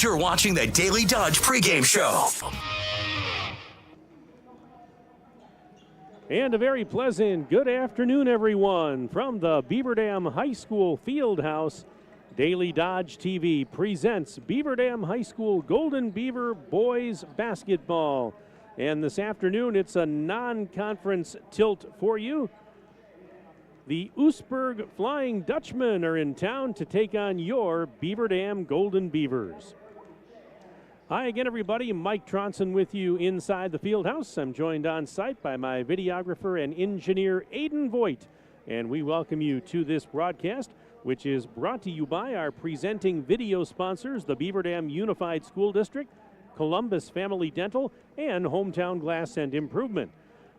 You're watching the Daily Dodge Pregame Show. And a very pleasant good afternoon, everyone, from the Beaver Dam High School Fieldhouse. Daily Dodge TV presents Beaver Dam High School Golden Beaver Boys Basketball. And this afternoon, it's a non-conference tilt for you. The Oostburg Flying Dutchmen are in town to take on your Beaver Dam Golden Beavers. Hi again, everybody. Mike Tronson with you inside the Fieldhouse. I'm joined on site by my videographer and engineer, Aiden Voigt. And we welcome you to this broadcast, which is brought to you by our presenting video sponsors, the Beaver Dam Unified School District, Columbus Family Dental, and Hometown Glass and Improvement.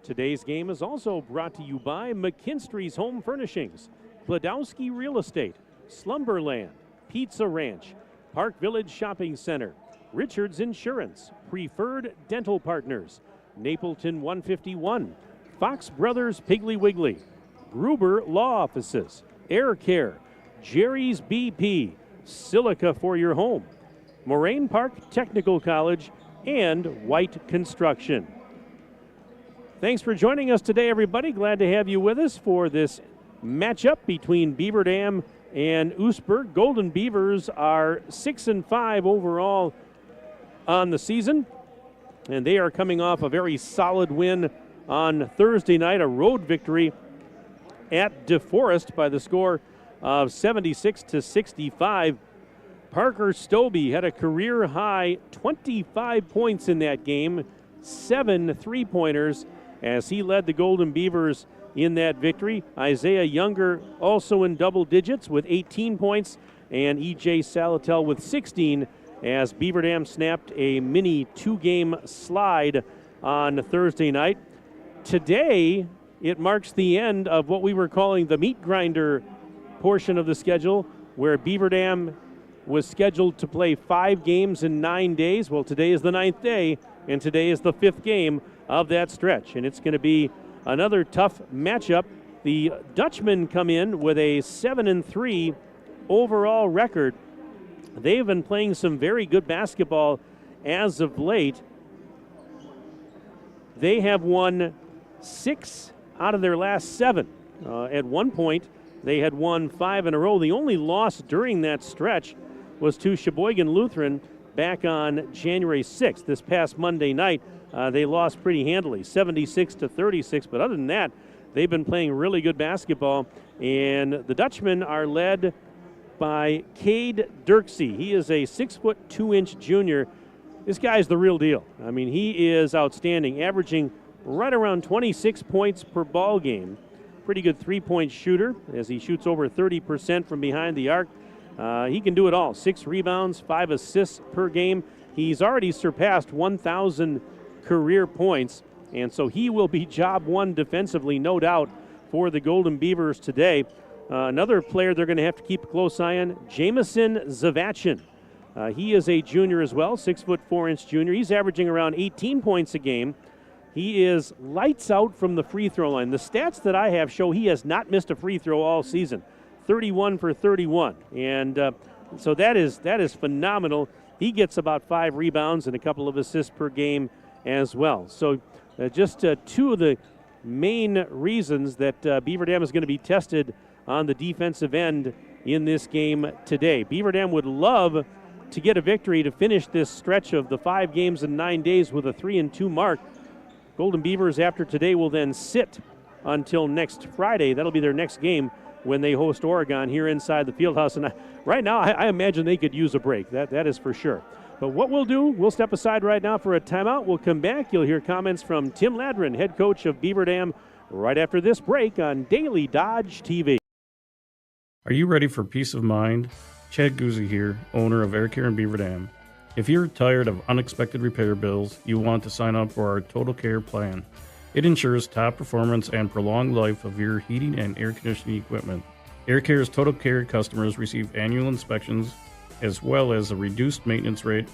Today's game is also brought to you by McKinstry's Home Furnishings, Bladowski Real Estate, Slumberland, Pizza Ranch, Park Village Shopping Center, Richards Insurance, Preferred Dental Partners, Napleton 151, Fox Brothers Piggly Wiggly, Gruber Law Offices, Air Care, Jerry's BP, Silica for your home, Moraine Park Technical College, and White Construction. Thanks for joining us today, everybody. Glad to have you with us for this matchup between Beaver Dam and Oostburg. Golden Beavers are 6-5 overall on the season, and they are coming off a very solid win on Thursday night, a road victory at DeForest by the score of 76-65. Parker Stobie had a career-high 25 points in that game, 7 three-pointers, as he led the Golden Beavers in that victory. Isaiah Younger also in double digits with 18 points, and E.J. Salatel with 16, as Beaver Dam snapped a mini two-game slide on Thursday night. Today, it marks the end of what we were calling the meat grinder portion of the schedule, where Beaver Dam was scheduled to play 5 games in 9 days. Well, today is the 9th day, and today is the 5th game of that stretch, and it's going to be another tough matchup. The Dutchmen come in with a 7-3 overall record. They've been playing some very good basketball as of late. They have won 6 out of their last 7. At one point, they had won 5 in a row. The only loss during that stretch was to Sheboygan Lutheran back on January 6th. This past Monday night, they lost pretty handily, 76-36. But other than that, they've been playing really good basketball. And the Dutchmen are led by Cade Dirksey. He is a 6'2" junior. This guy's the real deal. I mean, he is outstanding, averaging right around 26 points per ball game. Pretty good three-point shooter, as he shoots over 30% from behind the arc. He can do it all. 6 rebounds, 5 assists per game. He's already surpassed 1,000 career points, and so he will be job one defensively, no doubt, for the Golden Beavers today. Another player they're going to have to keep a close eye on, Jamison Zavachin. He is a junior as well, 6'4" junior. He's averaging around 18 points a game. He is lights out from the free throw line. The stats that I have show he has not missed a free throw all season, 31 for 31. And so that is phenomenal. He gets about 5 rebounds and a couple of assists per game as well. So just 2 of the main reasons that Beaver Dam is going to be tested on the defensive end in this game today. Beaver Dam would love to get a victory to finish this stretch of the 5 games in 9 days with a 3-2 mark. Golden Beavers, after today, will then sit until next Friday. That'll be their next game when they host Oregon here inside the Fieldhouse. And right now, I imagine they could use a break. That is for sure. But what we'll do, we'll step aside right now for a timeout. We'll come back. You'll hear comments from Tim Ladrin, head coach of Beaver Dam, right after this break on Daily Dodge TV. Are you ready for peace of mind? Chad Guzzi here, owner of Air Care in Beaver Dam. If you're tired of unexpected repair bills, you want to sign up for our Total Care plan. It ensures top performance and prolonged life of your heating and air conditioning equipment. Air Care's Total Care customers receive annual inspections as well as a reduced maintenance rate,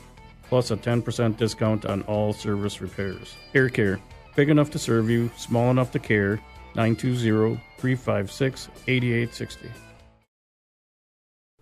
plus a 10% discount on all service repairs. Air Care, big enough to serve you, small enough to care. 920-356-8860.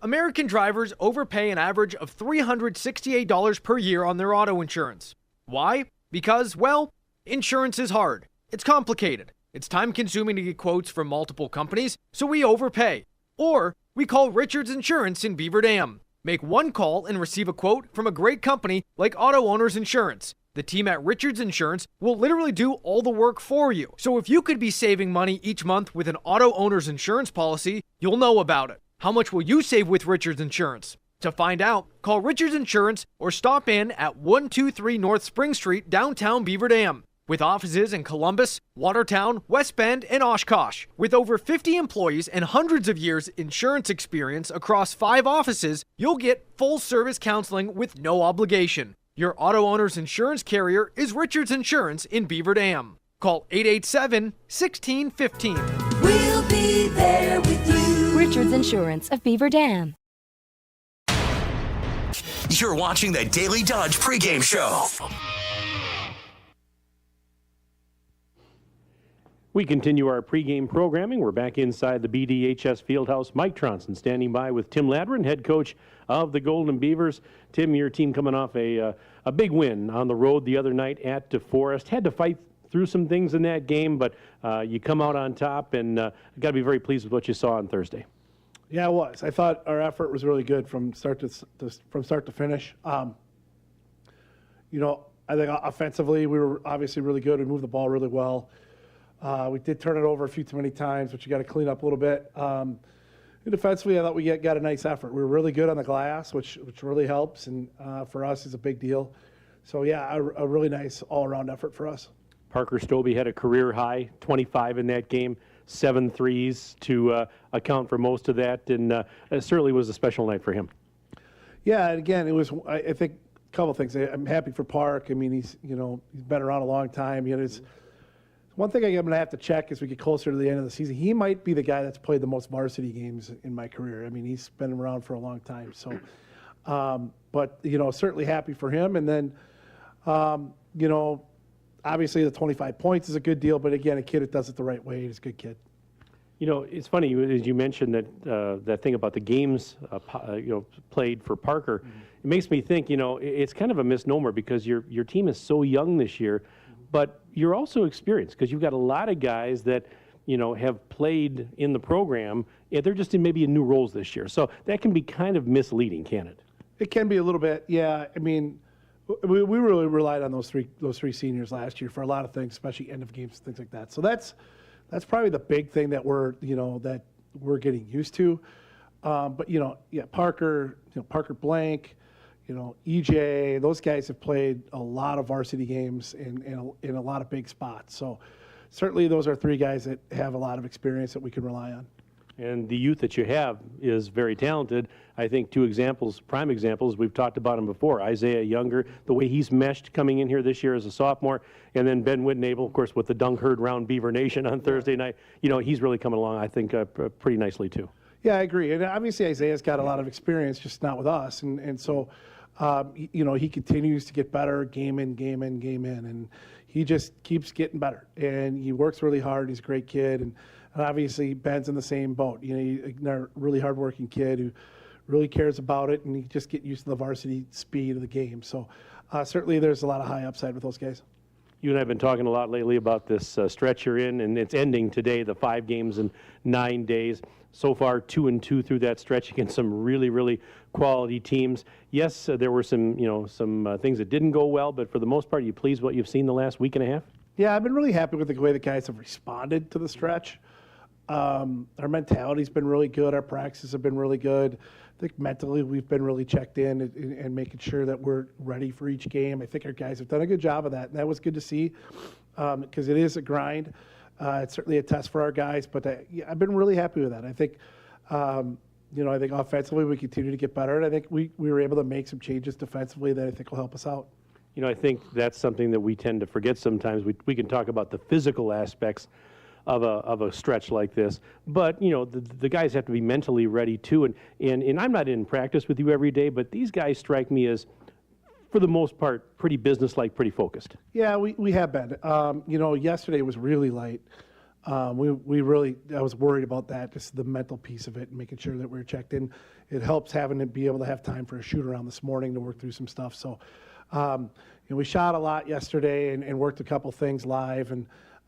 American drivers overpay an average of $368 per year on their auto insurance. Why? Because, well, insurance is hard. It's complicated. It's time-consuming to get quotes from multiple companies, so we overpay. Or we call Richards Insurance in Beaver Dam. Make one call and receive a quote from a great company like Auto Owners Insurance. The team at Richards Insurance will literally do all the work for you. So if you could be saving money each month with an Auto Owners Insurance policy, you'll know about it. How much will you save with Richards Insurance? To find out, call Richards Insurance or stop in at 123 North Spring Street, downtown Beaver Dam. With offices in Columbus, Watertown, West Bend, and Oshkosh. With over 50 employees and hundreds of years insurance experience across 5 offices, you'll get full-service counseling with no obligation. Your Auto Owners Insurance carrier is Richards Insurance in Beaver Dam. Call 887-1615. We'll be there with you. Richards Insurance of Beaver Dam. You're watching the Daily Dodge pregame show. We continue our pregame programming. We're back inside the BDHS Fieldhouse. Mike Tronson standing by with Tim Ladrin, head coach of the Golden Beavers. Tim, your team coming off a big win on the road the other night at DeForest. Had to fight through some things in that game, but you come out on top, and got to be very pleased with what you saw on Thursday. Yeah, it was. I thought our effort was really good from start to finish. I think offensively we were obviously really good. We moved the ball really well. We did turn it over a few too many times, which you got to clean up a little bit. Defensively, I thought we got a nice effort. We were really good on the glass, which really helps, and for us is a big deal. So, yeah, a really nice all-around effort for us. Parker Stobie had a career high, 25 in that game, 7 threes to account for most of that, and it certainly was a special night for him. Yeah, and again, it was, I think, a couple things. I'm happy for Park. I mean, he's been around a long time. One thing I'm going to have to check as we get closer to the end of the season, he might be the guy that's played the most varsity games in my career. I mean, he's been around for a long time. So, but, certainly happy for him. And then, obviously the 25 points is a good deal. But, again, a kid that does it the right way is a good kid. It's funny, as you mentioned that thing about the games, played for Parker. Mm-hmm. It makes me think, it's kind of a misnomer because your team is so young this year. But you're also experienced because you've got a lot of guys that, have played in the program. They're just in maybe in new roles this year. So that can be kind of misleading, can it? It can be a little bit, yeah. I mean, we really relied on those three seniors last year for a lot of things, especially end of games and things like that. So that's probably the big thing that we're getting used to. But Parker, Parker Blank. EJ, those guys have played a lot of varsity games in a lot of big spots. So certainly those are 3 guys that have a lot of experience that we can rely on. And the youth that you have is very talented. I think 2 examples, prime examples, we've talked about him before. Isaiah Younger, the way he's meshed coming in here this year as a sophomore, and then Ben Whitnable, of course, with the dunk heard round Beaver Nation on Thursday night. He's really coming along, I think, pretty nicely too. Yeah, I agree. And obviously Isaiah's got a lot of experience, just not with us. And so, he continues to get better game in, and he just keeps getting better. And he works really hard. He's a great kid. And obviously Ben's in the same boat. He's a really hardworking kid who really cares about it, and he just get used to the varsity speed of the game. So certainly there's a lot of high upside with those guys. You and I have been talking a lot lately about this stretch you're in, and it's ending today, the 5 games in 9 days. So far, 2-2 through that stretch against some really, really quality teams. Yes, there were some things that didn't go well, but for the most part, are you pleased with what you've seen the last week and a half? Yeah, I've been really happy with the way the guys have responded to the stretch. Our mentality's been really good. Our practices have been really good. I think mentally we've been really checked in and making sure that we're ready for each game. I think our guys have done a good job of that, and that was good to see because it is a grind. It's certainly a test for our guys, but I've been really happy with that. I think, I think offensively we continue to get better, and I think we were able to make some changes defensively that I think will help us out. I think that's something that we tend to forget sometimes. We can talk about the physical aspects of a stretch like this, but the guys have to be mentally ready too. And I'm not in practice with you every day, but these guys strike me as, for the most part, pretty businesslike, pretty focused. Yeah, we have been. Yesterday was really light. I was worried about that, just the mental piece of it and making sure that we're checked in. It helps having to be able to have time for a shoot around this morning to work through some stuff. So, we shot a lot yesterday and worked a couple things live.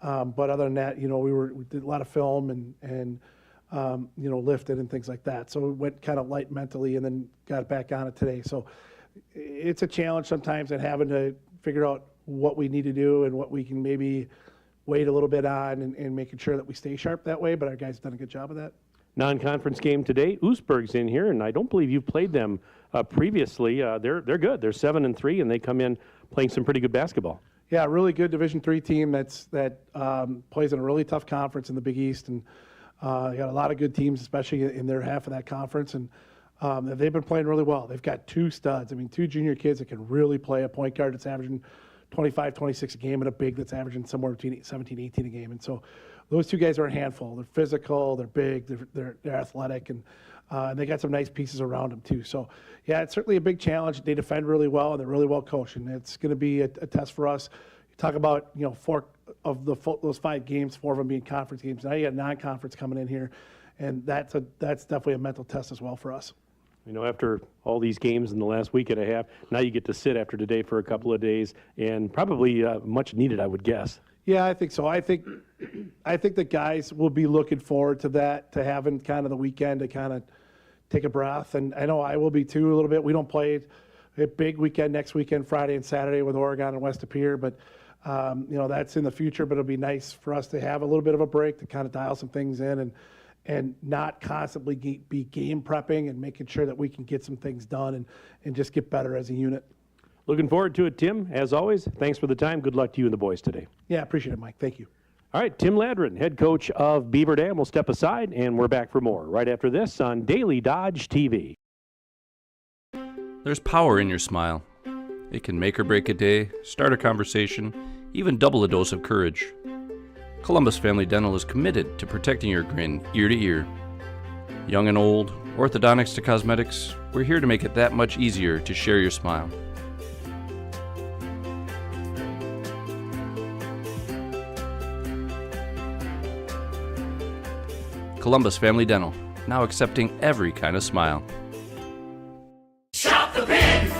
But other than that, we did a lot of film and lifted and things like that. So we went kind of light mentally and then got back on it today. So it's a challenge sometimes at having to figure out what we need to do and what we can maybe wait a little bit on and making sure that we stay sharp that way. But our guys have done a good job of that. Non-conference game today. Oostburg's in here, and I don't believe you've played them previously. They're good. They're 7-3, and they come in playing some pretty good basketball. Yeah, really good Division III team that plays in a really tough conference in the Big East, and they got a lot of good teams, especially in their half of that conference, and they've been playing really well. They've got two studs. I mean, two junior kids that can really play, a point guard that's averaging 25, 26 a game, and a big that's averaging somewhere between 17, 18 a game. And so those two guys are a handful. They're physical, they're big, they're athletic, and they got some nice pieces around them too. So, yeah, it's certainly a big challenge. They defend really well, and they're really well coached, and it's going to be a test for us. You talk about, four of those 5 games, 4 of them being conference games. Now you got non-conference coming in here, and that's definitely a mental test as well for us. After all these games in the last week and a half, now you get to sit after today for a couple of days, and probably much needed, I would guess. Yeah, I think so. I think the guys will be looking forward to that, to having kind of the weekend to kind of take a breath. And I know I will be too a little bit. We don't play a big weekend next weekend, Friday and Saturday with Oregon and West Appear, but that's in the future. But it'll be nice for us to have a little bit of a break to kind of dial some things in and not constantly be game prepping and making sure that we can get some things done and just get better as a unit. Looking forward to it, Tim. As always, thanks for the time. Good luck to you and the boys today. Yeah, appreciate it, Mike. Thank you. All right, Tim Ladrin, head coach of Beaver Dam, will step aside, and we're back for more right after this on Daily Dodge TV. There's power in your smile. It can make or break a day, start a conversation, even double a dose of courage. Columbus Family Dental is committed to protecting your grin ear to ear. Young and old, orthodontics to cosmetics, we're here to make it that much easier to share your smile. Columbus Family Dental, now accepting every kind of smile.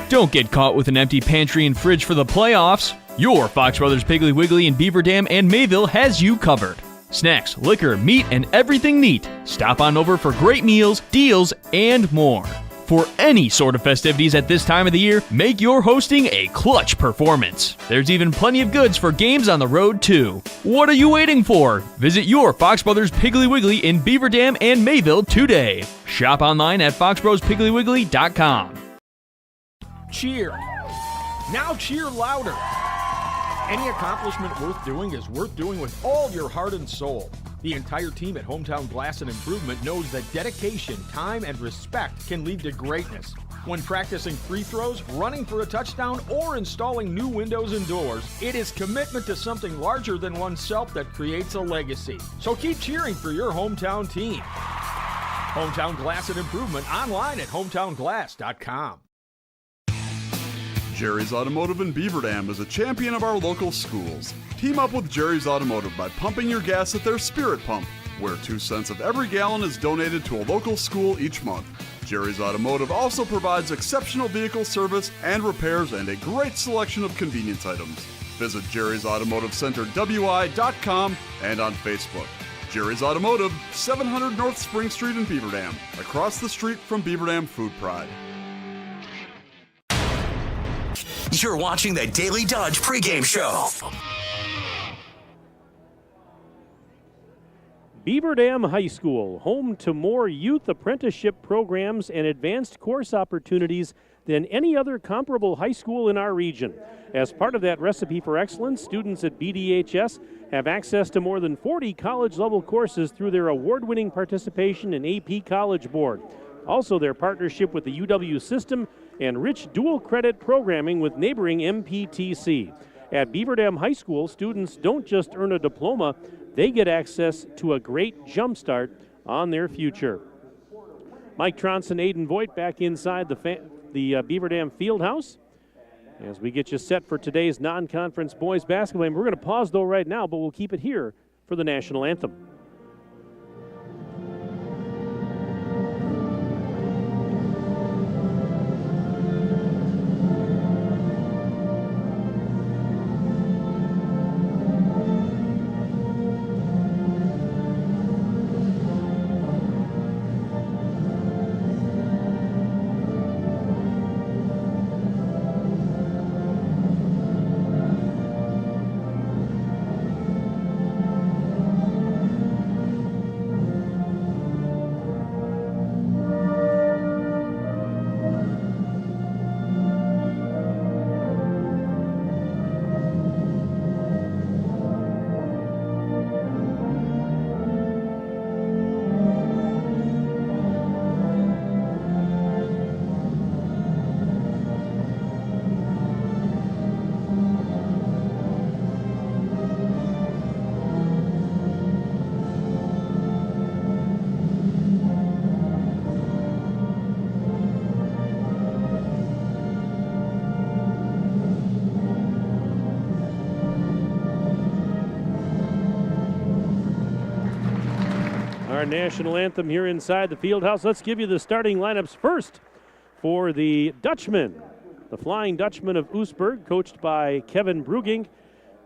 Don't get caught with an empty pantry and fridge for the playoffs. Your Fox Brothers Piggly Wiggly in Beaver Dam and Mayville has you covered. Snacks, liquor, meat, and everything neat. Stop on over for great meals, deals, and more. For any sort of festivities at this time of the year, make your hosting a clutch performance. There's even plenty of goods for games on the road, too. What are you waiting for? Visit your Fox Brothers Piggly Wiggly in Beaver Dam and Mayville today. Shop online at foxbrospigglywiggly.com. Cheer. Now cheer louder. Any accomplishment worth doing is worth doing with all your heart and soul. The entire team at Hometown Glass and Improvement knows that dedication, time, and respect can lead to greatness. When practicing free throws, running for a touchdown, or installing new windows and doors, it is commitment to something larger than oneself that creates a legacy. So keep cheering for your hometown team. Hometown Glass and Improvement online at hometownglass.com. Jerry's Automotive in Beaver Dam is a champion of our local schools. Team up with Jerry's Automotive by pumping your gas at their Spirit Pump, where 2 cents of every gallon is donated to a local school each month. Jerry's Automotive also provides exceptional vehicle service and repairs and a great selection of convenience items. Visit Jerry's Automotive Center WI.com and on Facebook. Jerry's Automotive, 700 North Spring Street in Beaver Dam, across the street from Beaver Dam Food Pride. You're watching the Daily Dodge pregame show. Beaver Dam High School, home to more youth apprenticeship programs and advanced course opportunities than any other comparable high school in our region. As part of that recipe for excellence, students at BDHS have access to more than 40 college-level courses through their award-winning participation in AP College Board. Also, their partnership with the UW system and rich dual-credit programming with neighboring MPTC. At Beaver Dam High School, students don't just earn a diploma, they get access to a great jump start on their future. Mike Tronson, Aiden Voigt back inside the Beaver Dam Fieldhouse as we get you set for today's non-conference boys basketball game. We're going to pause, though, right now, but we'll keep it here for the national anthem. Our national anthem here inside the field house. Let's give you the starting lineups first for the Dutchmen. The Flying Dutchmen of Oostburg, coached by Kevin Bruging,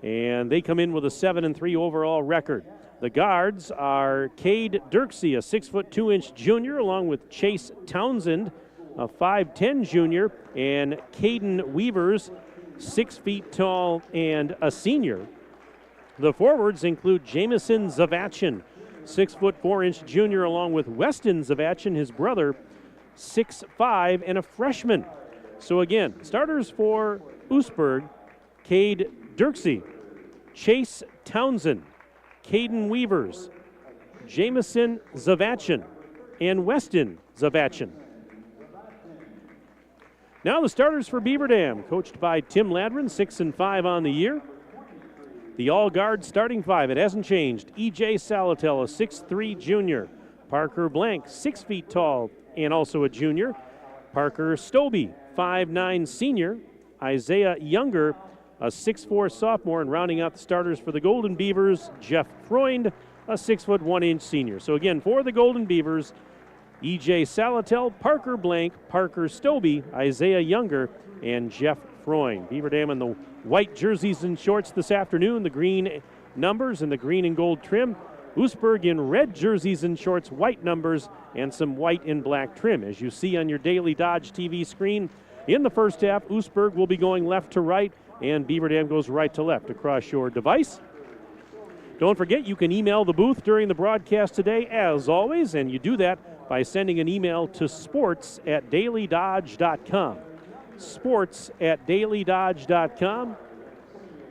and they come in with a 7-3 overall record. The guards are Cade Dirksey, a 6'2" junior, along with Chase Townsend, a 5'10" junior, and Caden Weavers, 6 feet tall and a senior. The forwards include Jamison Zavachin, 6'4" junior, along with Weston Zavachin, his brother, 6'5" and a freshman. So again, starters for Oostburg: Cade Dirksey, Chase Townsend, Caden Weavers, Jamison Zavachin, and Weston Zavachin. Now the starters for Beaver Dam, coached by Tim Ladrin, 6-5 on the year. The all-guard starting five, it hasn't changed. E.J. Salatel, a 6'3" junior. Parker Blank, 6 feet tall and also a junior. Parker Stobie, 5'9" senior. Isaiah Younger, a 6'4" sophomore. And rounding out the starters for the Golden Beavers, Jeff Freund, a 6'1" senior. So again, for the Golden Beavers, E.J. Salatel, Parker Blank, Parker Stobie, Isaiah Younger, and Jeff Freund. Beaver Dam in the white jerseys and shorts this afternoon, the green numbers and the green and gold trim. Oostburg in red jerseys and shorts, white numbers, and some white and black trim. As you see on your Daily Dodge TV screen, in the first half, Oostburg will be going left to right, and Beaver Dam goes right to left across your device. Don't forget, you can email the booth during the broadcast today, as always, and you do that by sending an email to sports@dailydodge.com. sports@dailydodge.com.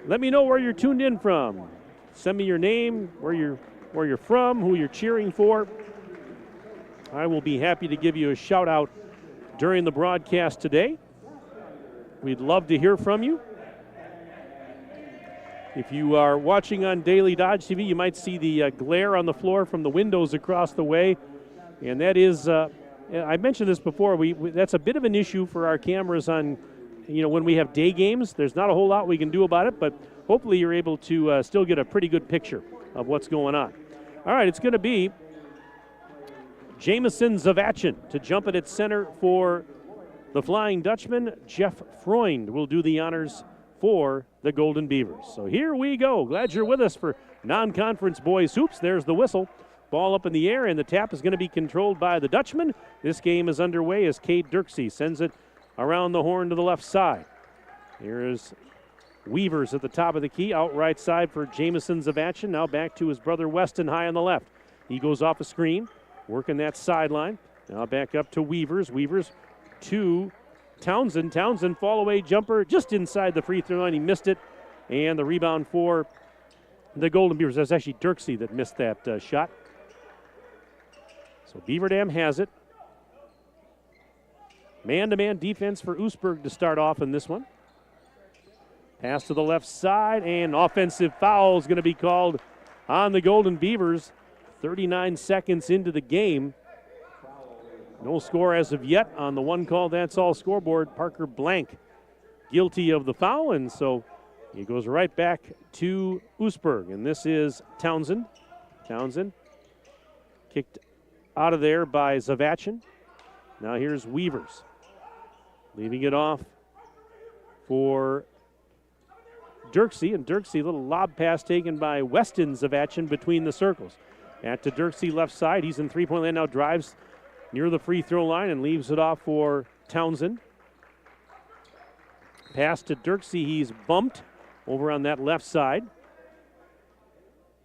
Let me know where you're tuned in from. Send me your name, where you're from, who you're cheering for. I will be happy to give you a shout out during the broadcast today. We'd love to hear from you. If you are watching on Daily Dodge TV, you might see the glare on the floor from the windows across the way, and that is I mentioned this before. That's a bit of an issue for our cameras on, when we have day games. There's not a whole lot we can do about it, but hopefully you're able to still get a pretty good picture of what's going on. All right, it's going to be Jamison Zavachin to jump it at center for the Flying Dutchman. Jeff Freund will do the honors for the Golden Beavers. So here we go. Glad you're with us for non-conference boys hoops. There's the whistle. Ball up in the air, and the tap is going to be controlled by the Dutchman. This game is underway as Cade Dirksey sends it around the horn to the left side. Here's Weavers at the top of the key, out right side for Jamison Zavachin. Now back to his brother Weston high on the left. He goes off a screen, working that sideline. Now back up to Weavers. Weavers to Townsend. Townsend fall-away jumper just inside the free throw line. He missed it, and the rebound for the Golden Beavers. That's actually Dirksey that missed that shot. So Beaver Dam has it. Man-to-man defense for Oostburg to start off in this one. Pass to the left side, and offensive foul is going to be called on the Golden Beavers. 39 seconds into the game. No score as of yet on the one call, that's all scoreboard. Parker Blank guilty of the foul, and so He goes right back to Oostburg, and this is Townsend. Townsend kicked out of there by Zavachin. Now here's Weavers. Leaving it off for Dirksey, and Dirksey, a little lob pass taken by Weston Zavachin between the circles. Back to Dirksey, left side. He's in three-point land now, drives near the free throw line and leaves it off for Townsend. Pass to Dirksey, he's bumped over on that left side.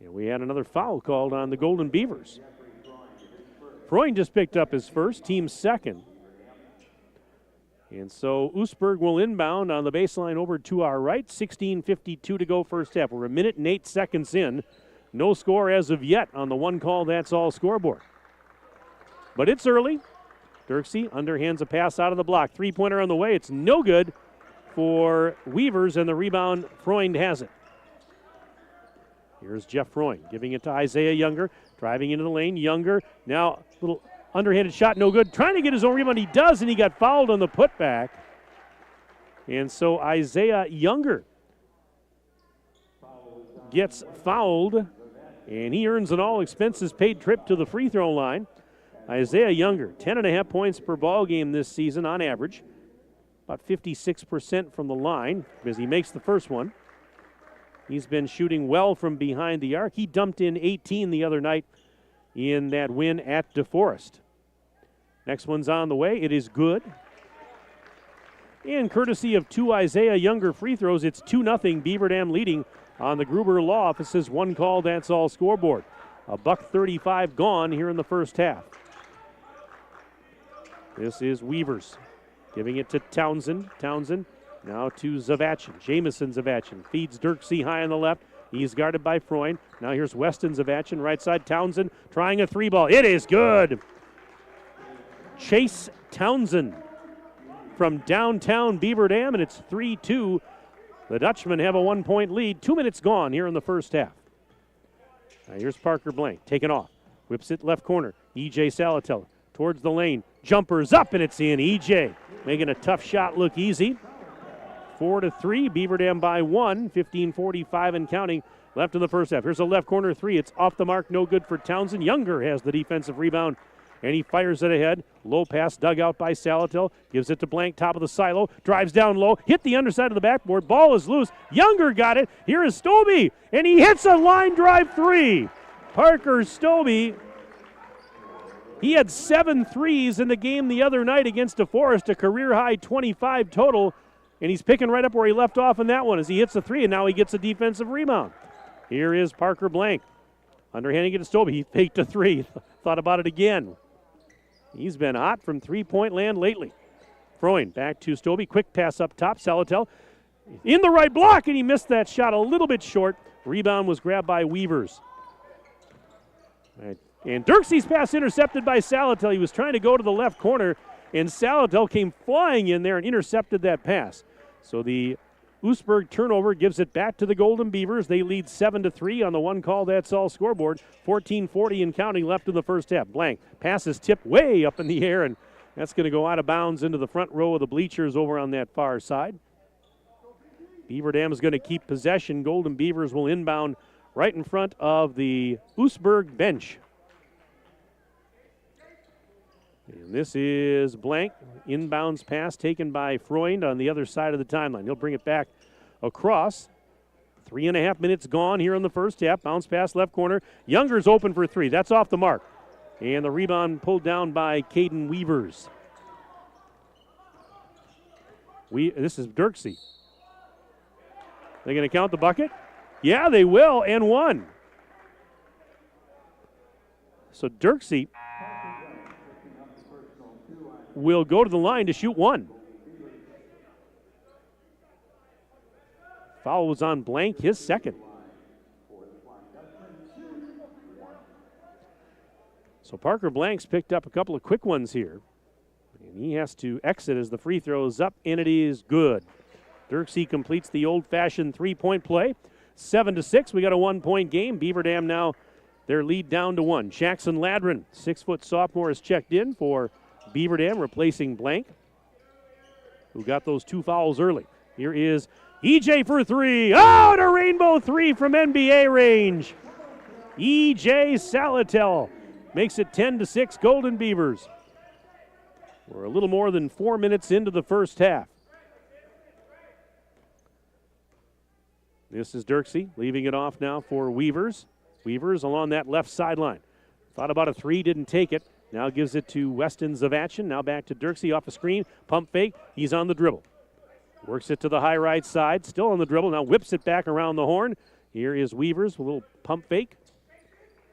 And we had another foul called on the Golden Beavers. Freund just picked up his first, team second. And so Oostburg will inbound on the baseline over to our right. 16:52 to go first half. We're a minute and 8 seconds in. No score as of yet on the one call, that's all scoreboard. But it's early. Dirksey underhands a pass out of the block. Three-pointer on the way. It's no good for Weavers, and the rebound, Freund has it. Here's Jeff Freund giving it to Isaiah Younger, driving into the lane. Younger now a little underhanded shot, no good. Trying to get his own rebound, he does, and he got fouled on the putback. And so Isaiah Younger gets fouled, and he earns an all-expenses-paid trip to the free throw line. Isaiah Younger, 10.5 points per ball game this season on average. About 56% from the line because he makes the first one. He's been shooting well from behind the arc. He dumped in 18 the other night in that win at DeForest. Next one's on the way. It is good. And courtesy of two Isaiah Younger free throws, it's 2-0 Beaver Dam leading on the Gruber Law Office's one call, that's all scoreboard. $1:35 gone here in the first half. This is Weavers giving it to Townsend. Townsend now to Zavachin. Jamison Zavachin feeds Dirksey high on the left. He's guarded by Freund. Now here's Weston Zavachin, right side. Townsend trying a three ball. It is good. Chase Townsend from downtown Beaver Dam, and it's 3-2. The Dutchmen have a 1-point lead. 2 minutes gone here in the first half. Now here's Parker Blank, taken off. Whips it left corner. E.J. Salatello towards the lane. Jumpers up, and it's in. E.J. making a tough shot look easy. 4-3, Beaver Dam by 1. 15:45 and counting left in the first half. Here's a left corner three. It's off the mark, no good for Townsend. Younger has the defensive rebound, and he fires it ahead. Low pass dug out by Salatil. Gives it to Blank, top of the silo. Drives down low. Hit the underside of the backboard. Ball is loose. Younger got it. Here is Stobie, and he hits a line drive three. Parker Stobie. He had 7 threes in the game the other night against DeForest, a career-high 25 total, and he's picking right up where he left off in that one as he hits a three, and now he gets a defensive rebound. Here is Parker Blank. Underhanding it to Stobie. He faked a three. Thought about it again. He's been hot from three-point land lately. Freund back to Stobie. Quick pass up top. Salatel in the right block, and he missed that shot a little bit short. Rebound was grabbed by Weavers. And Dirksey's pass intercepted by Salatel. He was trying to go to the left corner, and Salatel came flying in there and intercepted that pass. So the Oostburg turnover gives it back to the Golden Beavers. They lead 7-3 on the one call, that's all scoreboard. 14:40 and counting left in the first half. Blank pass is tipped way up in the air, and that's going to go out of bounds into the front row of the bleachers over on that far side. Beaver Dam is going to keep possession. Golden Beavers will inbound right in front of the Oostburg bench. And this is Blank. Inbounds pass taken by Freund on the other side of the timeline. He'll bring it back across. 3.5 minutes gone here in the first half. Bounce pass left corner. Younger's open for three. That's off the mark. And the rebound pulled down by Caden Weavers. This is Dirksey. They going to count the bucket? Yeah, they will, and one. So Dirksey will go to the line to shoot one. Foul was on Blank, his second. So Parker Blank's picked up a couple of quick ones here. And he has to exit as the free throw is up, and it is good. Dirksey completes the old-fashioned three-point play. 7-6, we got a 1-point game. Beaver Dam now their lead down to 1. Jackson Ladrin, 6-foot sophomore, is checked in for Beaver Dam, replacing Blank, who got those 2 fouls early. Here is EJ for three. Oh, and a rainbow three from NBA range. EJ Salatel makes it 10-6 Golden Beavers. We're a little more than 4 minutes into the first half. This is Dirksey leaving it off now for Weavers. Weavers along that left sideline. Thought about a three, didn't take it. Now gives it to Weston Zavachin. Now back to Dirksey off a screen. Pump fake. He's on the dribble. Works it to the high right side. Still on the dribble. Now whips it back around the horn. Here is Weavers with a little pump fake.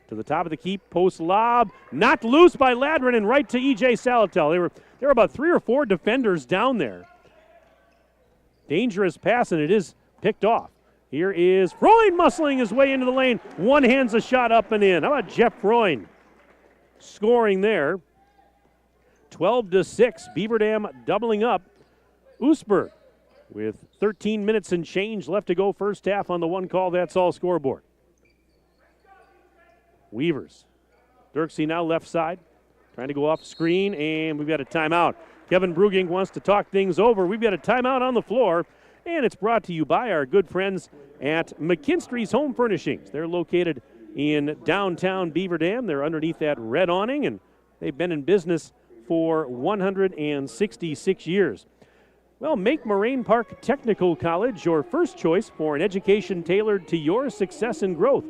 To the top of the key. Post lob. Knocked loose by Ladrin and right to EJ Salatel. There were about 3 or 4 defenders down there. Dangerous pass, and it is picked off. Here is Freund muscling his way into the lane. One hands a shot up and in. How about Jeff Freund scoring there? 12-6. Beaver Dam doubling up. Oostburg with 13 minutes and change left to go first half on the one call. That's all scoreboard. Weavers. Dirksey now left side. Trying to go off screen, and we've got a timeout. Kevin Bruging wants to talk things over. We've got a timeout on the floor. And it's brought to you by our good friends at McKinstry's Home Furnishings. They're located in downtown Beaver Dam. They're underneath that red awning, and they've been in business for 166 years. Well, make Moraine Park Technical College your first choice for an education tailored to your success and growth.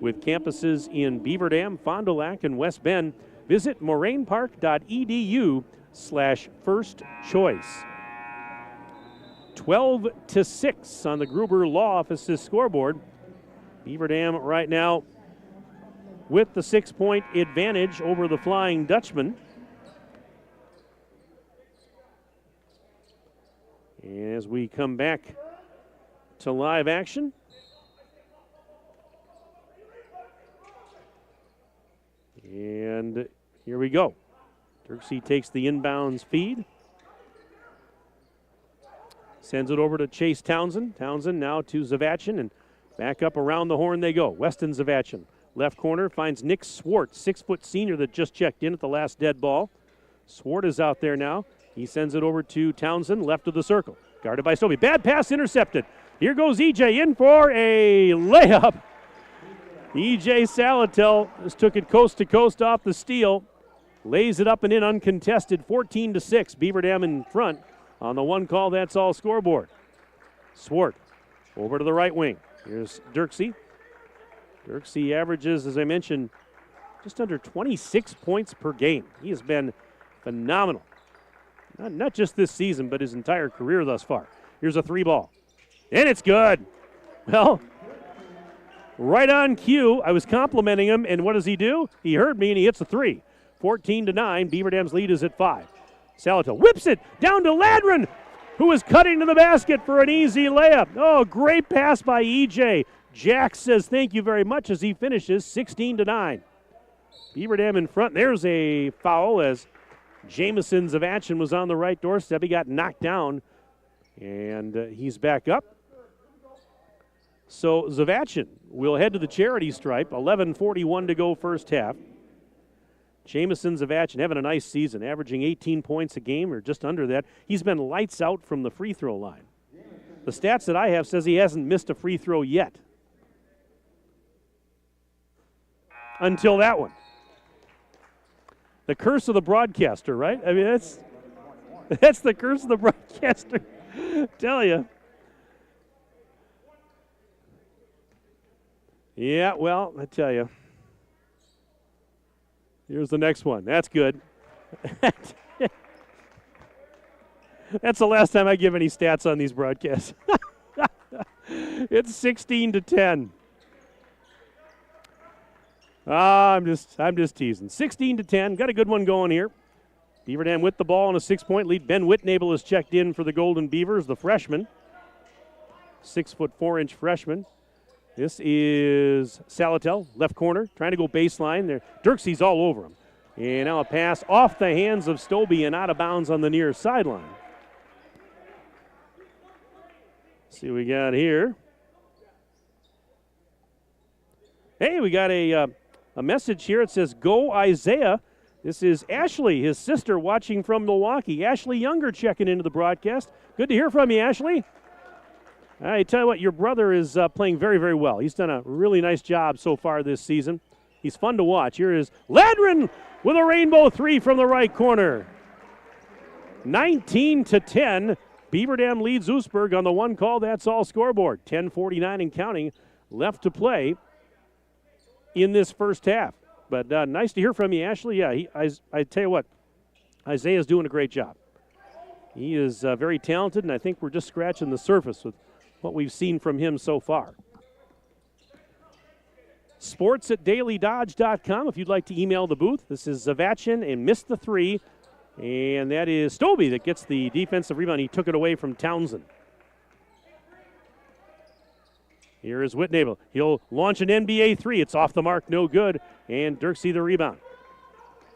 With campuses in Beaver Dam, Fond du Lac, and West Bend, visit morainepark.edu/first choice. 12-6 on the Gruber Law Office's scoreboard. Beaver Dam right now with the 6-point advantage over the Flying Dutchman. As we come back to live action. And here we go. Dirksey takes the inbounds feed. Sends it over to Chase Townsend. Townsend now to Zavachin, and back up around the horn they go. Weston Zavachin, left corner, finds Nick Swart, 6-foot senior that just checked in at the last dead ball. Swart is out there now. He sends it over to Townsend, left of the circle. Guarded by Stobie. Bad pass intercepted. Here goes EJ in for a layup. EJ Salatel just took it coast to coast off the steal. Lays it up and in uncontested, 14-6. Beaver Dam in front. On the one call, that's all scoreboard. Swart over to the right wing. Here's Dirksey. Dirksey averages, as I mentioned, just under 26 points per game. He has been phenomenal. Not just this season, but his entire career thus far. Here's a 3-ball. And it's good. Well, right on cue. I was complimenting him, and what does he do? He heard me, and he hits a 3. 14-9. Beaver Dam's lead is at 5. Salatel whips it down to Ladrin, who is cutting to the basket for an easy layup. Oh, great pass by EJ. Jack says thank you very much as he finishes 16-9. Beaver Dam in front. There's a foul as Jamison Zavachin was on the right doorstep. He got knocked down, and he's back up. So Zavachin will head to the charity stripe. 11:41 to go first half. Jamison Zavachin having a nice season, averaging 18 points a game or just under that. He's been lights out from the free throw line. The stats that I have says he hasn't missed a free throw yet. Until that one. The curse of the broadcaster, right? I mean, that's the curse of the broadcaster. Tell you. Yeah, well, I tell you. Here's the next one. That's good. That's the last time I give any stats on these broadcasts. It's 16-10. I'm just teasing. 16-10. Got a good one going here. Beaver Dam with the ball on a 6-point lead. Ben Whitnable has checked in for the Golden Beavers, the freshman. 6'4" freshman. This is Salatel, left corner, trying to go baseline. There, Dirksey's all over him. And now a pass off the hands of Stobie and out of bounds on the near sideline. Let's see what we got here. Hey, we got a message here. It says, "Go Isaiah." This is Ashley, his sister, watching from Milwaukee. Ashley Younger checking into the broadcast. Good to hear from you, Ashley. I tell you what, your brother is playing very, very well. He's done a really nice job so far this season. He's fun to watch. Here is Ladrin with a rainbow three from the right corner. 19-10. Beaver Dam leads Oostburg on the one call. That's all scoreboard. 10:49 and counting left to play in this first half. But nice to hear from you, Ashley. Yeah, I tell you what, Isaiah's doing a great job. He is very talented, and I think we're just scratching the surface with what we've seen from him so far. sports@dailydodge.com if you'd like to email the booth. This is Zavachin and missed the three, and that is Stobie that gets the defensive rebound. He took it away from Townsend. Here is Whitnable. He'll launch an NBA three. It's off the mark, no good, and Dirksey the rebound.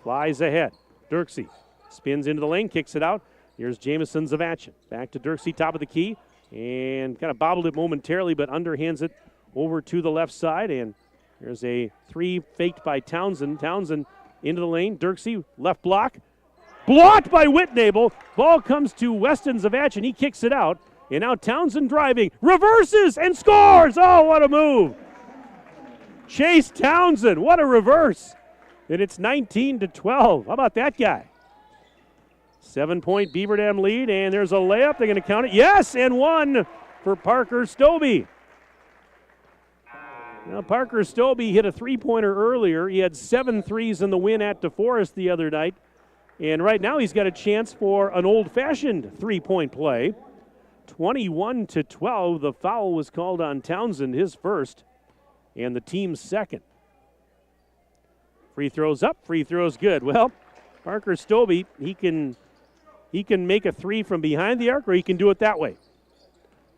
Flies ahead. Dirksey spins into the lane, kicks it out. Here's Jamison Zavachin. Back to Dirksey, top of the key, and kind of bobbled it momentarily, but underhands it over to the left side, and there's a three faked by Townsend. Townsend into the lane. Dirksey, left block. Blocked by Whitnable. Ball comes to Weston Zavachin. He kicks it out. And now Townsend driving. Reverses and scores. Oh, what a move. Chase Townsend. What a reverse. And it's 19-12. How about that guy? 7-point Beaver Dam lead. And there's a layup. They're going to count it. Yes, and one for Parker Stobie. Now, Parker Stobie hit a three-pointer earlier. He had 7 threes in the win at DeForest the other night. And right now he's got a chance for an old-fashioned three-point play. 21-12. The foul was called on Townsend, his first, and the team's second. Free throws up, free throws good. Well, Parker Stobie, he can make a three from behind the arc, or he can do it that way.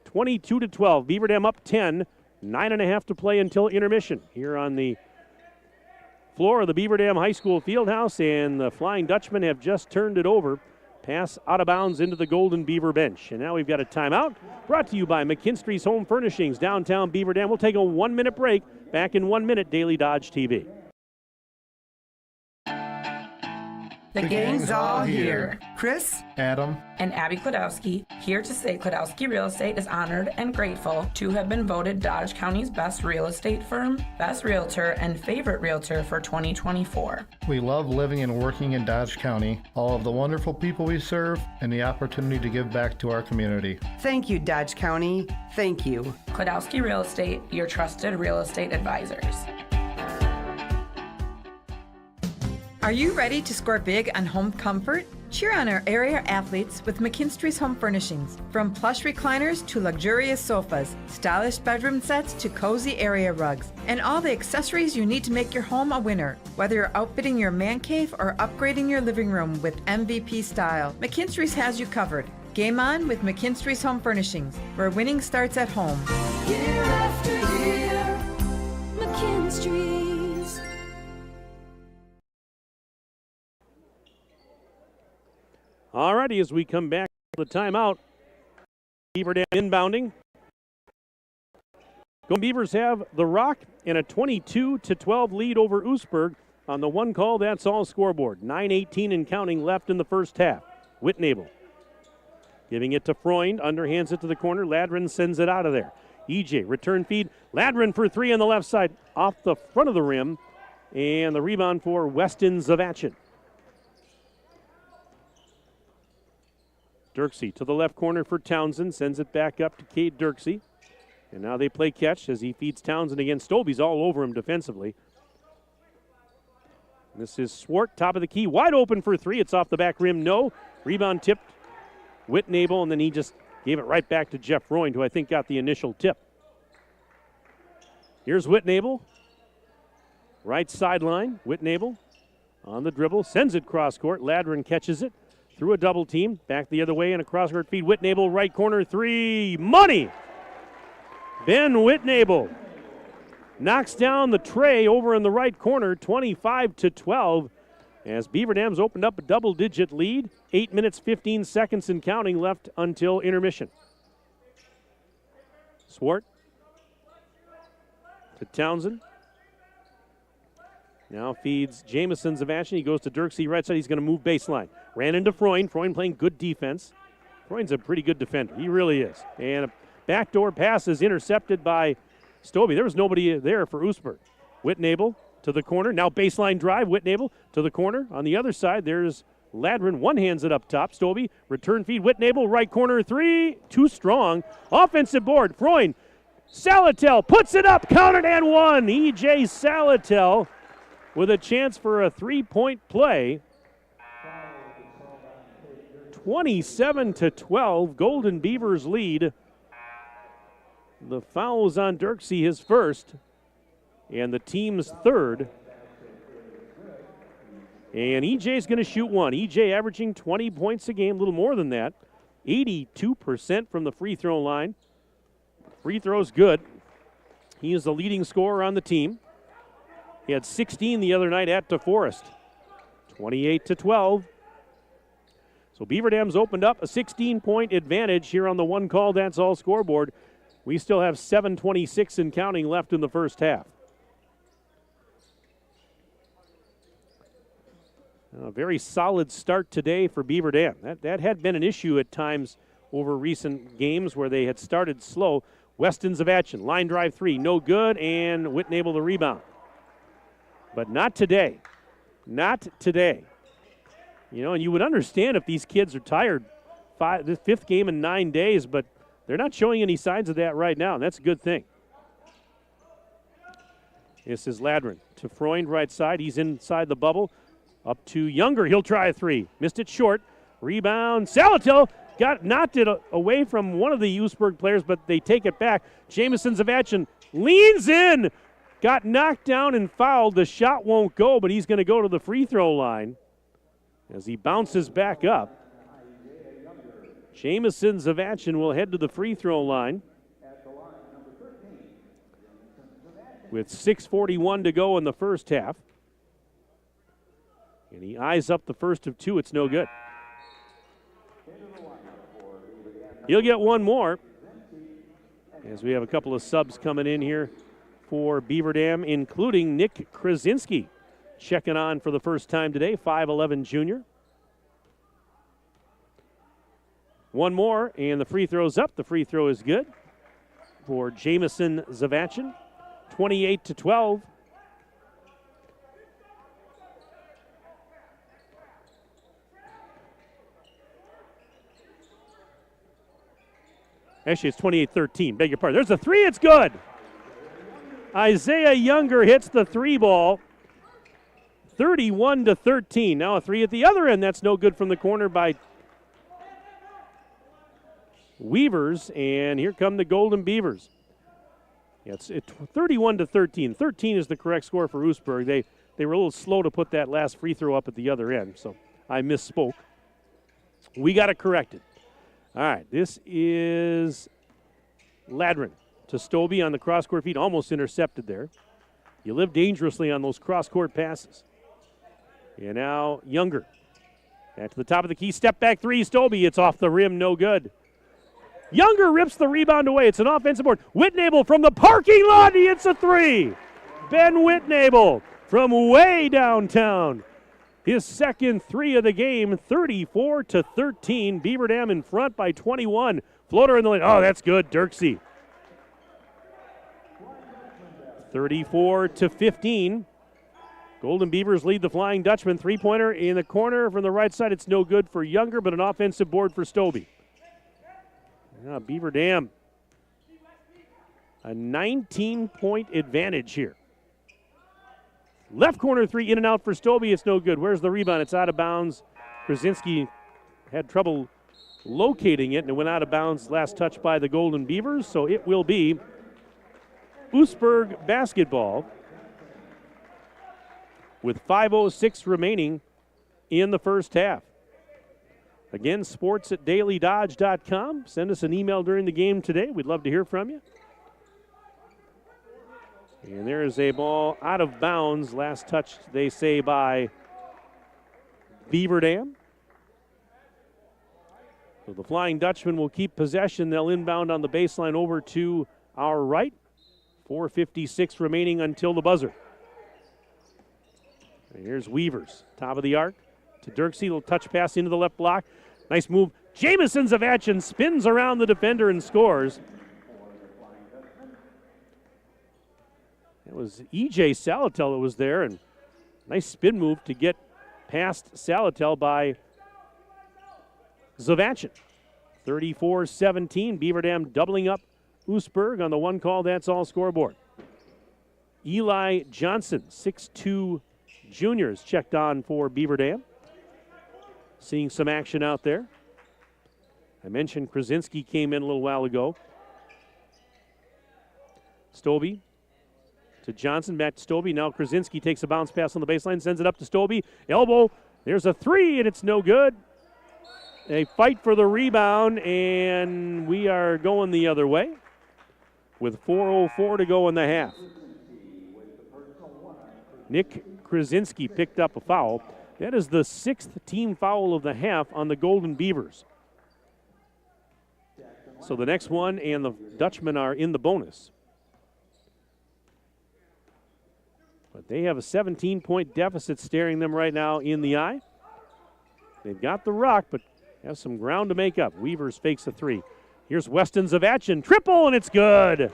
22-12. Beaver Dam up 10. 9.5 to play until intermission here on the floor of the Beaver Dam High School Fieldhouse, and the Flying Dutchmen have just turned it over. Pass out of bounds into the Golden Beaver bench. And now we've got a timeout brought to you by McKinstry's Home Furnishings, downtown Beaver Dam. We'll take a 1-minute break. Back in 1 minute, Daily Dodge TV. The gang's all here. Chris, Adam, and Abby Klodowski here to say Klodowski Real Estate is honored and grateful to have been voted Dodge County's best real estate firm, best realtor, and favorite realtor for 2024. We love living and working in Dodge County, all of the wonderful people we serve, and the opportunity to give back to our community. Thank you, Dodge County. Thank you. Klodowski Real Estate, your trusted real estate advisors. Are you ready to score big on home comfort? Cheer on our area athletes with McKinstry's Home Furnishings. From plush recliners to luxurious sofas, stylish bedroom sets to cozy area rugs, and all the accessories you need to make your home a winner. Whether you're outfitting your man cave or upgrading your living room with MVP style, McKinstry's has you covered. Game on with McKinstry's Home Furnishings, where winning starts at home. Year after year, McKinstry's. All righty, as we come back to the timeout, Beaver Dam inbounding. Golden Beavers have the rock and a 22-12 lead over Oostburg on the one call. That's all scoreboard. 9:18 and counting left in the first half. Whitnable giving it to Freund, underhands it to the corner. Ladrin sends it out of there. EJ, return feed. Ladrin for three on the left side, off the front of the rim, and the rebound for Weston Zavachin. Dirksey to the left corner for Townsend, sends it back up to Cade Dirksey. And now they play catch as he feeds Townsend again. Stobie's all over him defensively. This is Swart, top of the key, wide open for three. It's off the back rim, no. Rebound tipped Whitnable, and then he just gave it right back to Jeff Freund, who I think got the initial tip. Here's Whitnable. Right sideline, Whitnable on the dribble, sends it cross court. Ladrin catches it. Through a double team, back the other way, and a cross-court feed. Whitnable, right corner, three. Money! Ben Whitnable knocks down the tray over in the right corner, 25-12, as Beaver Dam's opened up a double-digit lead. 8 minutes, 15 seconds and counting left until intermission. Swart to Townsend. Now feeds Jamison Zavachin. He goes to Dirksey right side. He's going to move baseline. Ran into Freund. Freund playing good defense. Freund's a pretty good defender. He really is. And Backdoor pass is intercepted by Stobie. There was nobody there for Oostburg. Whitnable to the corner. Now baseline drive. Whitnable to the corner. On the other side, there's Ladrin. One hands it up top. Stobie, return feed. Whitnable, right corner, three. Too strong. Offensive board. Freund. Salatel puts it up. Counted and one. E.J. Salatel with a chance for a three-point play. 27-12. Golden Beavers lead. The foul's on Dirksey, his first, and the team's third. And EJ's going to shoot one. EJ averaging 20 points a game, a little more than that. 82% from the free throw line. Free throw's good. He is the leading scorer on the team. He had 16 the other night at DeForest. 28-12. So Beaver Dam's opened up a 16-point advantage here on the one call that's all scoreboard. We still have 7:26 and counting left in the first half. A very solid start today for Beaver Dam. That had been an issue at times over recent games where they had started slow. Weston Zavachin, line drive three, no good, and Whitnable the rebound. But not today. Not today. You know, and you would understand if these kids are tired. The fifth game in 9 days, but they're not showing any signs of that right now, and that's a good thing. This is Ladrin to Freund, right side. He's inside the bubble. Up to Younger. He'll try a three. Missed it short. Rebound. Salatil knocked it away from one of the Oostburg players, but they take it back. Jamison Zavachin leans in. Got knocked down and fouled. The shot won't go, but he's going to go to the free throw line as he bounces back up. Jamison Zavachin will head to the free throw line with 6:41 to go in the first half. And he eyes up the first of two. It's no good. He'll get one more as we have a couple of subs coming in here for Beaver Dam, including Nick Krasinski checking on for the first time today, 5'11 junior. One more, and the free throw's up. The free throw is good for Jamison Zavachin, 28-12. Actually, it's 28-13. Beg your pardon. There's a three. It's good. Isaiah Younger hits the three ball. 31-13. Now a three at the other end. That's no good from the corner by Weavers. And here come the Golden Beavers. Yeah, it's 31-13. 13 is the correct score for Oostburg. They were a little slow to put that last free throw up at the other end, so I misspoke. We got it corrected. All right, this is Ladrin to Stobie on the cross-court feed, almost intercepted there. You live dangerously on those cross-court passes. And now Younger. Back to the top of the key, step back three, Stobie. It's off the rim, no good. Younger rips the rebound away. It's an offensive board. Whitnable from the parking lot, he hits a three. Ben Whitnable from way downtown. His second three of the game, 34-13. Beaver Dam in front by 21. Floater in the lane. Oh, that's good. Dirksey. 34-15. Golden Beavers lead the Flying Dutchman. Three-pointer in the corner from the right side. It's no good for Younger, but an offensive board for Stobie. Beaver Dam, a 19-point advantage here. Left corner three, in and out for Stobie. It's no good. Where's the rebound? It's out of bounds. Krasinski had trouble locating it, and it went out of bounds. Last touch by the Golden Beavers, so it will be Oostburg basketball with 5:06 remaining in the first half. Again, sports@dailydodge.com. Send us an email during the game today. We'd love to hear from you. And there is a ball out of bounds. Last touch, they say, by Beaver Dam. So the Flying Dutchman will keep possession. They'll inbound on the baseline over to our right. 4:56 remaining until the buzzer. And here's Weavers, top of the arc to Dirksey. Little touch pass into the left block. Nice move. Jamison Zavachin spins around the defender and scores. It was E.J. Salatel that was there, and nice spin move to get past Salatel by Zavachin. 34-17, Beaver Dam doubling up Oostburg on the one call, that's all scoreboard. Eli Johnson, 6'2 juniors, checked on for Beaver Dam. Seeing some action out there. I mentioned Krasinski came in a little while ago. Stobie to Johnson, back to Stobie. Now Krasinski takes a bounce pass on the baseline, sends it up to Stobie. Elbow, there's a three, and it's no good. They fight for the rebound, and we are going the other way with 4:04 to go in the half. Nick Krasinski picked up a foul. That is the 6th team foul of the half on the Golden Beavers. So the next one and the Dutchman are in the bonus. But they have a 17-point deficit staring them right now in the eye. They've got the rock, but have some ground to make up. Weavers fakes a three. Here's Weston Zavachin, triple, and it's good.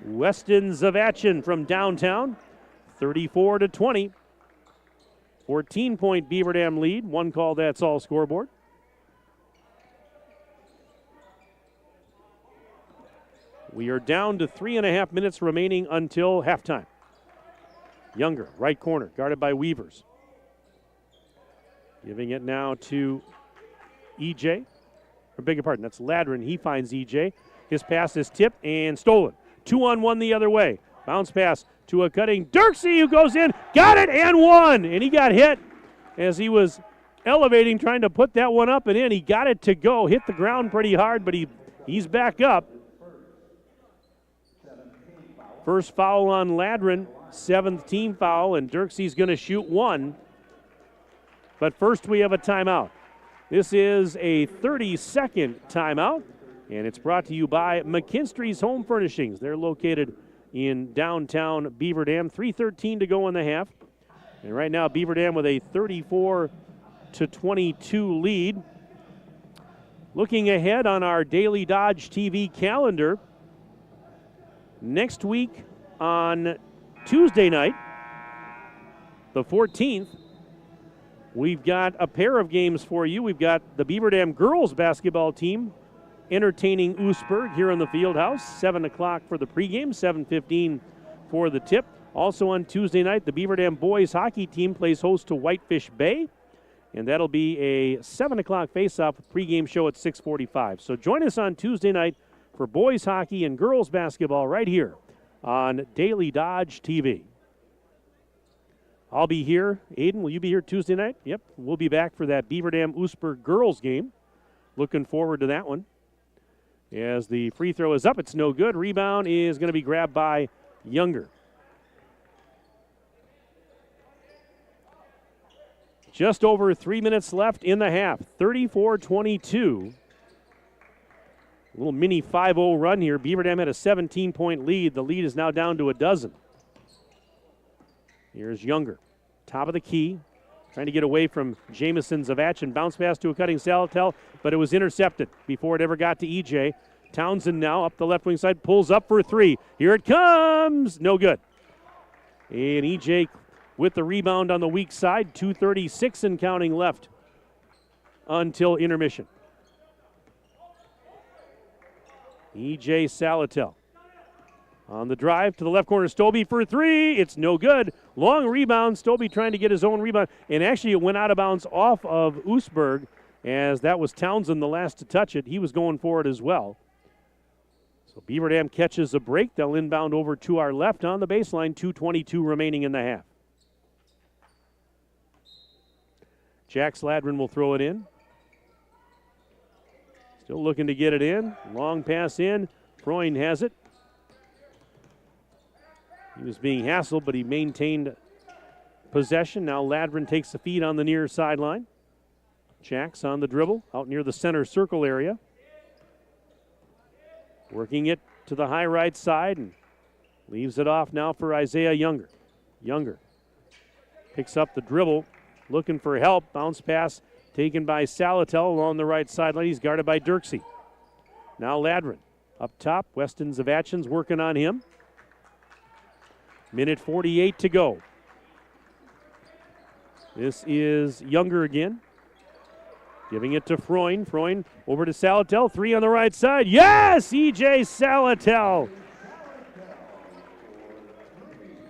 Weston Zavachin from downtown, 34-20. 14-point Beaver Dam lead. One call, that's all scoreboard. We are down to 3.5 minutes remaining until halftime. Younger, right corner, guarded by Weavers. Giving it now to E.J. I beg your pardon, that's Ladrin. He finds E.J. His pass is tipped and stolen. 2-on-1 the other way. Bounce pass to a cutting Dirksey, who goes in, got it, and one. And he got hit as he was elevating, trying to put that one up and in. He got it to go, hit the ground pretty hard, but he's back up. First foul on Ladrin, 7th team foul, and Dirksey's going to shoot one. But first we have a timeout. This is a 30-second timeout, and it's brought to you by McKinstry's Home Furnishings. They're located in downtown Beaver Dam. 3:13 to go in the half. And right now Beaver Dam with a 34-22 lead. Looking ahead on our Daily Dodge TV calendar, next week on Tuesday night, the 14th, we've got a pair of games for you. We've got the Beaver Dam girls basketball team entertaining Oostburg here in the field house. 7 o'clock for the pregame, 7:15 for the tip. Also on Tuesday night, the Beaver Dam boys hockey team plays host to Whitefish Bay, and that'll be a 7 o'clock face-off pregame show at 6:45. So join us on Tuesday night for boys hockey and girls basketball right here on Daily Dodge TV. I'll be here. Aiden, will you be here Tuesday night? Yep, we'll be back for that Beaver Dam Oostburg girls game. Looking forward to that one. As the free throw is up, it's no good. Rebound is going to be grabbed by Younger. Just over 3 minutes left in the half. 34-22. A little mini 5-0 run here. Beaver Dam had a 17-point lead. The lead is now down to a dozen. Here's Younger, top of the key, trying to get away from Jamison Zavachin. Bounce pass to a cutting Salatel, but it was intercepted before it ever got to E.J. Townsend now up the left wing side, pulls up for three. Here it comes, no good. And E.J. with the rebound on the weak side, 2:36 and counting left until intermission. E.J. Salatel. On the drive to the left corner, Stobie for three. It's no good. Long rebound. Stobie trying to get his own rebound. And actually it went out of bounds off of Oostburg, as that was Townsend the last to touch it. He was going for it as well. So Beaver Dam catches a break. They'll inbound over to our left on the baseline. 2:22 remaining in the half. Jack Sladrin will throw it in. Still looking to get it in. Long pass in. Freund has it. He was being hassled, but he maintained possession. Now Ladrin takes the feed on the near sideline. Jack's on the dribble out near the center circle area. Working it to the high right side and leaves it off now for Isaiah Younger. Younger picks up the dribble, looking for help. Bounce pass taken by Salatel along the right sideline. He's guarded by Dirksey. Now Ladrin up top. Weston Zavachin's working on him. Minute 48 to go. This is Younger again. Giving it to Freund. Freund over to Salatel. 3 on the right side. Yes! E.J. Salatel.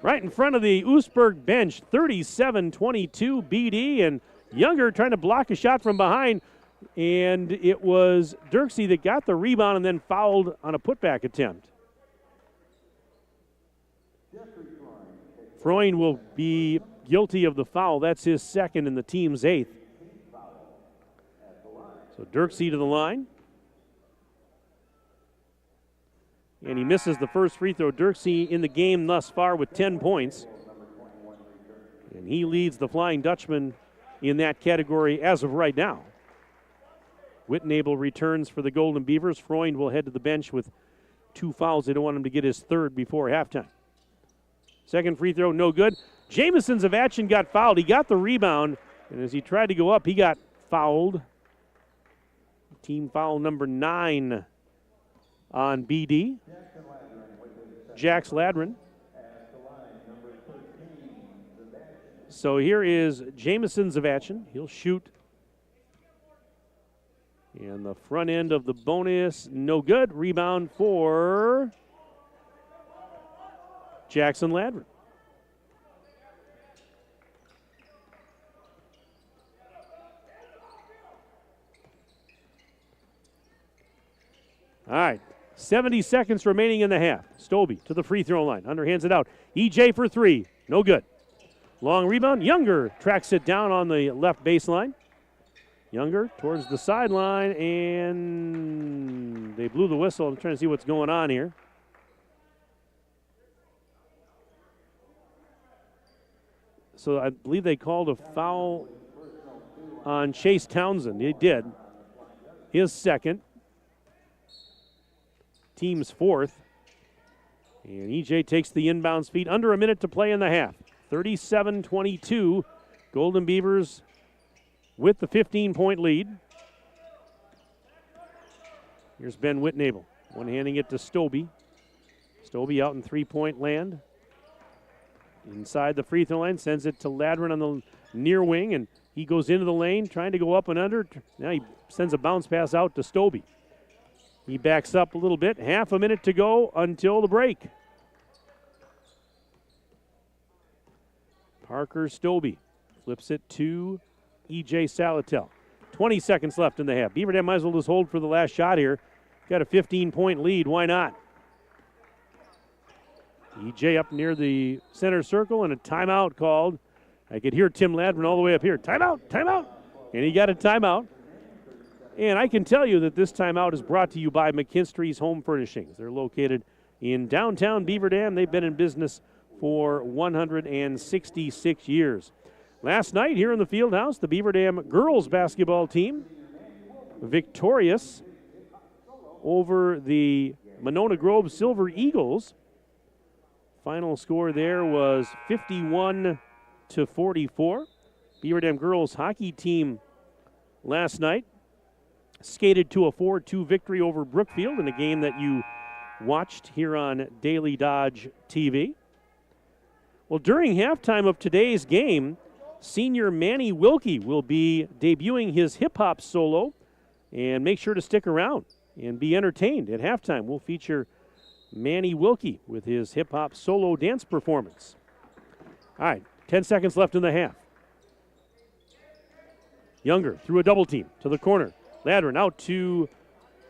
Right in front of the Oostburg bench. 37-22 BD. And Younger trying to block a shot from behind. And it was Dirksey that got the rebound and then fouled on a putback attempt. Freund will be guilty of the foul. That's his second and the team's 8th. So Dirksey to the line. And he misses the first free throw. Dirksey in the game thus far with 10 points. And he leads the Flying Dutchman in that category as of right now. Whitnable returns for the Golden Beavers. Freund will head to the bench with 2 fouls. They don't want him to get his third before halftime. Second free throw, no good. Jamison Zavachin got fouled. He got the rebound, and as he tried to go up, he got fouled. Team foul number 9 on BD. Jax Ladrin. So here is Jamison Zavachin. He'll shoot. And the front end of the bonus, no good. Rebound for Jackson Ladrin. All right, 70 seconds remaining in the half. Stobie to the free throw line, underhands it out. EJ for 3, no good. Long rebound, Younger tracks it down on the left baseline. Younger towards the sideline, and they blew the whistle. I'm trying to see what's going on here. So I believe they called a foul on Chase Townsend. They did. His second. Team's 4th. And EJ takes the inbounds feed. Under a minute to play in the half. 37-22. Golden Beavers with the 15-point lead. Here's Ben Whitnable. One-handing it to Stobie. Stobie out in three-point land. Inside the free throw line, sends it to Ladrin on the near wing, and he goes into the lane, trying to go up and under. Now he sends a bounce pass out to Stobie. He backs up a little bit. Half a minute to go until the break. Parker Stobie flips it to E.J. Salatel. 20 seconds left in the half. Beaver Dam might as well just hold for the last shot here. Got a 15-point lead. Why not? E.J. up near the center circle and a timeout called. I could hear Tim Ladrin all the way up here. Timeout, timeout. And he got a timeout. And I can tell you that this timeout is brought to you by McKinstry's Home Furnishings. They're located in downtown Beaver Dam. They've been in business for 166 years. Last night here in the field house, the Beaver Dam girls basketball team victorious over the Monona Grove Silver Eagles. Final score there was 51-44. Beaver Dam girls hockey team last night skated to a 4-2 victory over Brookfield in a game that you watched here on Daily Dodge TV. Well, during halftime of today's game, senior Manny Wilkie will be debuting his hip-hop solo, and make sure to stick around and be entertained. At halftime, we'll feature Manny Wilkie with his hip-hop solo dance performance. All right, 10 seconds left in the half. Younger through a double team to the corner. Ladrin out to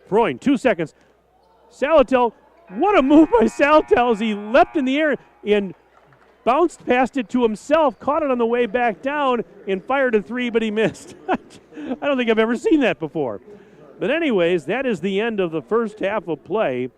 Freund. 2 seconds. Salatel, what a move by Salatel as he leapt in the air and bounced past it to himself, caught it on the way back down, and fired a 3, but he missed. I don't think I've ever seen that before. But anyways, that is the end of the first half of play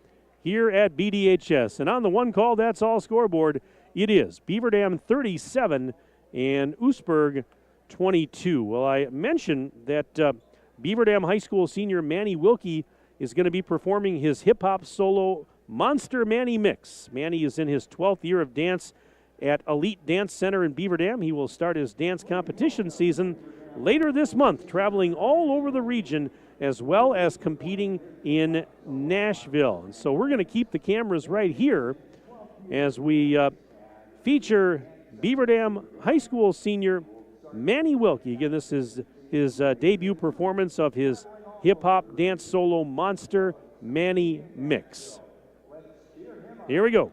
here at BDHS. And on the one call, that's all scoreboard, it is Beaver Dam 37 and Oostburg 22. Well, I mentioned that Beaver Dam High School senior Manny Wilkie is going to be performing his hip-hop solo Monster Manny Mix. Manny is in his 12th year of dance at Elite Dance Center in Beaver Dam. He will start his dance competition season later this month, traveling all over the region as well as competing in Nashville. And so we're going to keep the cameras right here as we feature Beaver Dam High School senior Manny Wilkie. Again, this is his debut performance of his hip-hop dance solo monster, Manny Mix. Here we go.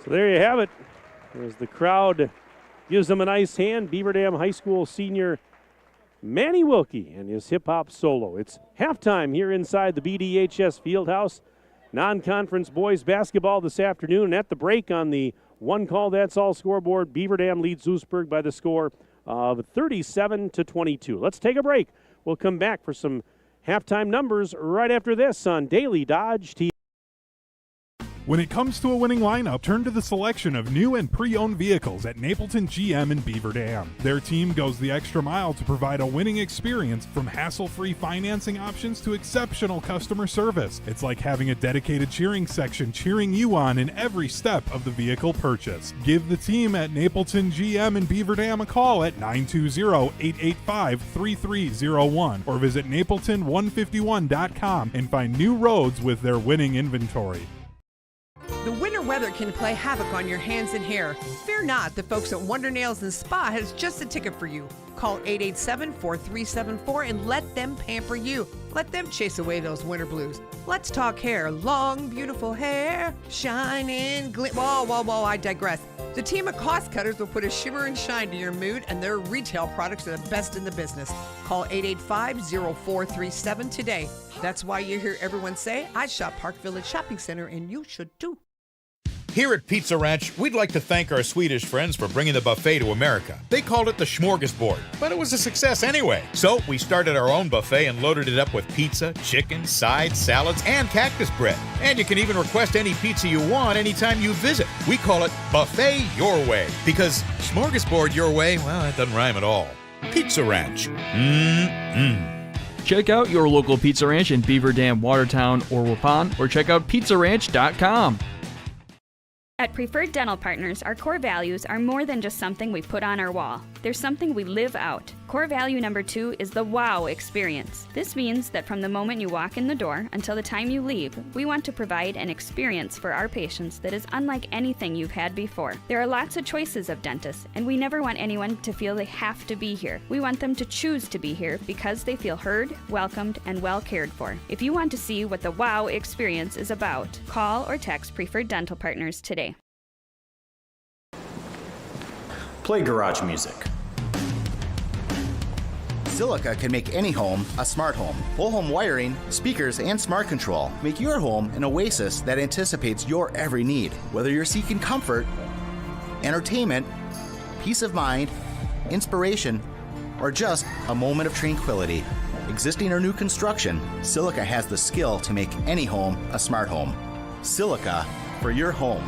So there you have it. As the crowd gives them a nice hand, Beaver Dam High School senior Manny Wilkie and his hip-hop solo. It's halftime here inside the BDHS Fieldhouse. Non-conference boys basketball this afternoon. And at the break on the one call that's all scoreboard, Beaver Dam leads Oostburg by the score of 37-22. Let's take a break. We'll come back for some halftime numbers right after this on Daily Dodge TV. When it comes to a winning lineup, turn to the selection of new and pre-owned vehicles at Napleton GM in Beaver Dam. Their team goes the extra mile to provide a winning experience, from hassle-free financing options to exceptional customer service. It's like having a dedicated cheering section cheering you on in every step of the vehicle purchase. Give the team at Napleton GM in Beaver Dam a call at 920-885-3301 or visit napleton151.com and find new roads with their winning inventory. The winter weather can play havoc on your hands and hair. Fear not, the folks at Wonder Nails and Spa has just the ticket for you. Call 887-4374 and let them pamper you. Let them chase away those winter blues. Let's talk hair. Long, beautiful hair, shining, whoa, I digress. The team of cost cutters will put a shimmer and shine to your mood, and their retail products are the best in the business. Call 885-0437 today. That's why you hear everyone say, I shop Park Village Shopping Center, and you should too. Here at Pizza Ranch, we'd like to thank our Swedish friends for bringing the buffet to America. They called it the smorgasbord, but it was a success anyway. So we started our own buffet and loaded it up with pizza, chicken, sides, salads, and cactus bread. And you can even request any pizza you want anytime you visit. We call it Buffet Your Way, because smorgasbord your way, well, that doesn't rhyme at all. Pizza Ranch. Check out your local Pizza Ranch in Beaver Dam, Watertown, or Waupun, or check out pizzaranch.com. At Preferred Dental Partners, our core values are more than just something we put on our wall. They're something we live out. Core value number 2 is the wow experience. This means that from the moment you walk in the door until the time you leave, we want to provide an experience for our patients that is unlike anything you've had before. There are lots of choices of dentists, and we never want anyone to feel they have to be here. We want them to choose to be here because they feel heard, welcomed, and well cared for. If you want to see what the wow experience is about, call or text Preferred Dental Partners today. Play garage music. Silica can make any home a smart home. Whole home wiring, speakers, and smart control make your home an oasis that anticipates your every need. Whether you're seeking comfort, entertainment, peace of mind, inspiration, or just a moment of tranquility. Existing or new construction, Silica has the skill to make any home a smart home. Silica for your home.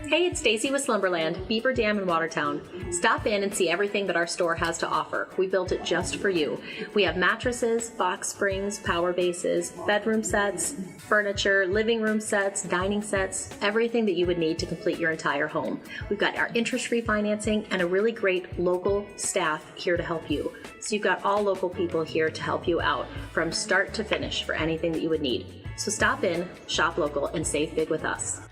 Hey, it's Stacy with Slumberland, Beaver Dam in Watertown. Stop in and see everything that our store has to offer. We built it just for you. We have mattresses, box springs, power bases, bedroom sets, furniture, living room sets, dining sets, everything that you would need to complete your entire home. We've got our interest-free financing and a really great local staff here to help you. So you've got all local people here to help you out from start to finish for anything that you would need. So stop in, shop local, and save big with us.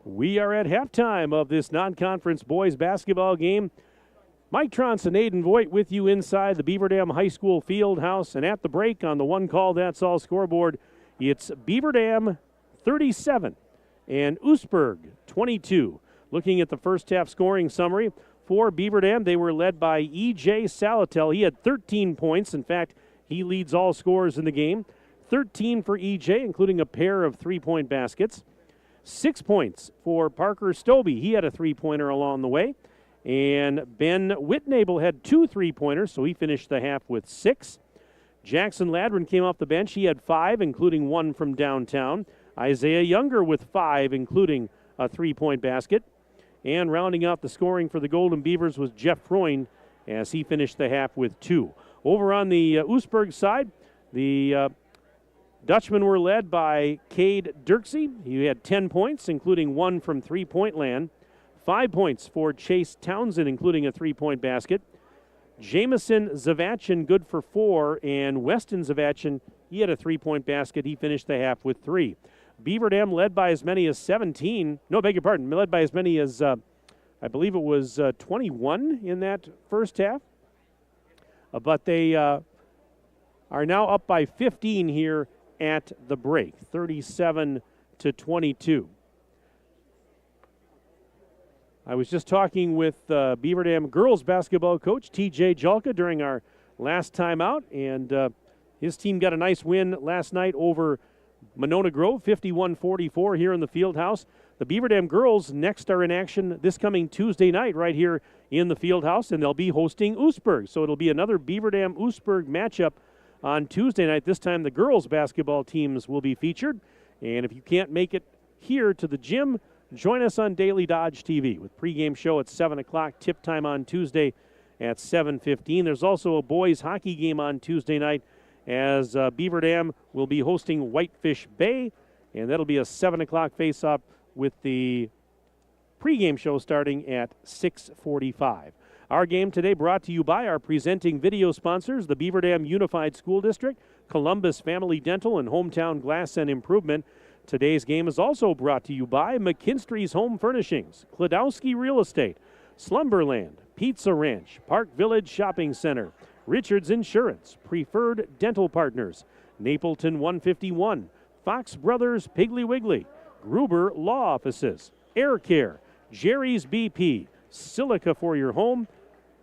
We are at halftime of this non-conference boys basketball game. Mike Tronson and Aiden Voigt with you inside the Beaver Dam High School field house. And at the break on the One Call That's All scoreboard, it's Beaver Dam 37 and Oostburg 22. Looking at the first half scoring summary for Beaver Dam, they were led by E.J. Salatel. He had 13 points. In fact, he leads all scorers in the game. 13 for E.J., including a pair of three-point baskets. 6 points for Parker Stobie. He had a three-pointer along the way. And Ben Whitnable had 2 3-pointers, so he finished the half with 6. Jackson Ladrin came off the bench. He had 5, including 1 from downtown. Isaiah Younger with 5, including a 3-point basket. And rounding out the scoring for the Golden Beavers was Jeff Freund, as he finished the half with 2. Over on the Oostburg side, the Dutchmen were led by Cade Dirksey. He had 10 points, including 1 from three-point land. 5 points for Chase Townsend, including a three-point basket. Jamison Zavachin good for 4, and Weston Zavachin, he had a three-point basket. He finished the half with 3. Beaver Dam led by as many as led by as many as, I believe it was 21 in that first half. But they are now up by 15 here at the break, 37-22. I was just talking with Beaver Dam girls basketball coach TJ Jalka during our last time out, and his team got a nice win last night over Monona Grove, 51-44 here in the field house. The Beaver Dam girls next are in action this coming Tuesday night right here in the field house, and they'll be hosting Oostburg. So it'll be another Beaver Dam Oostburg matchup on Tuesday night. This time the girls basketball teams will be featured. And if you can't make it here to the gym, join us on Daily Dodge TV with pregame show at 7 o'clock, tip time on Tuesday at 7:15. There's also a boys hockey game on Tuesday night as Beaver Dam will be hosting Whitefish Bay, and that'll be a 7 o'clock face-off with the pregame show starting at 6:45. Our game today brought to you by our presenting video sponsors, the Beaver Dam Unified School District, Columbus Family Dental, and Hometown Glass and Improvement. Today's game is also brought to you by McKinstry's Home Furnishings, Klodowski Real Estate, Slumberland, Pizza Ranch, Park Village Shopping Center, Richards Insurance, Preferred Dental Partners, Napleton 151, Fox Brothers Piggly Wiggly, Gruber Law Offices, Air Care, Jerry's BP, Silica for your home,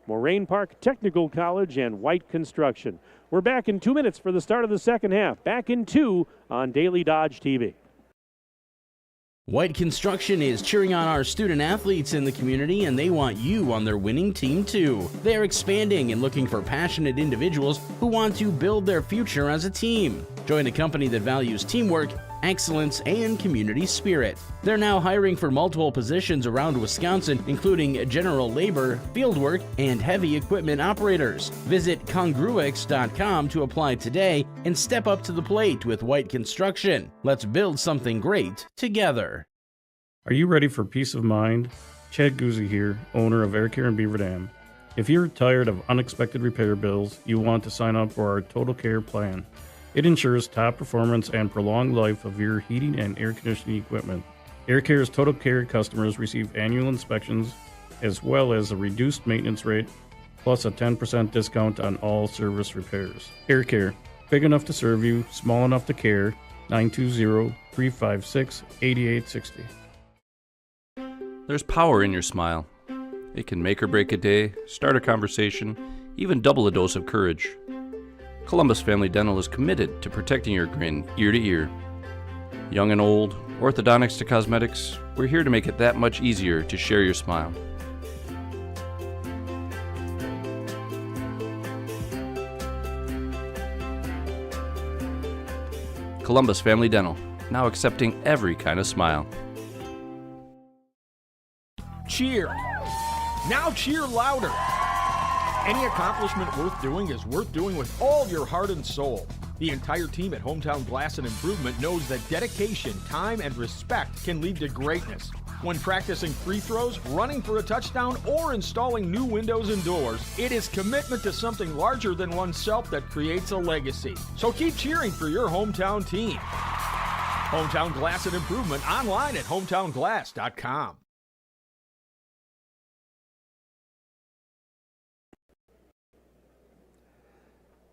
Moraine Park Technical College, and White Construction. We're back in 2 minutes for the start of the second half. Back in 2 on Daily Dodge TV. White Construction is cheering on our student athletes in the community, and they want you on their winning team too. They're expanding and looking for passionate individuals who want to build their future as a team. Join a company that values teamwork, excellence, and community spirit. They're now hiring for multiple positions around Wisconsin, including general labor, fieldwork, and heavy equipment operators. Visit congruix.com to apply today and step up to the plate with White Construction. Let's build something great together. Are you ready for peace of mind? Chad Guzzi here, owner of Air Care in Beaver Dam. If you're tired of unexpected repair bills, you want to sign up for our Total Care plan. It ensures top performance and prolonged life of your heating and air conditioning equipment. Air Care's Total Care customers receive annual inspections as well as a reduced maintenance rate, plus a 10% discount on all service repairs. Air Care, big enough to serve you, small enough to care. 920-356-8860. There's power in your smile. It can make or break a day, start a conversation, even double a dose of courage. Columbus Family Dental is committed to protecting your grin ear to ear. Young and old, orthodontics to cosmetics, we're here to make it that much easier to share your smile. Columbus Family Dental, now accepting every kind of smile. Cheer. Now cheer louder. Any accomplishment worth doing is worth doing with all your heart and soul. The entire team at Hometown Glass and Improvement knows that dedication, time, and respect can lead to greatness. When practicing free throws, running for a touchdown, or installing new windows and doors, it is commitment to something larger than oneself that creates a legacy. So keep cheering for your hometown team. Hometown Glass and Improvement online at hometownglass.com.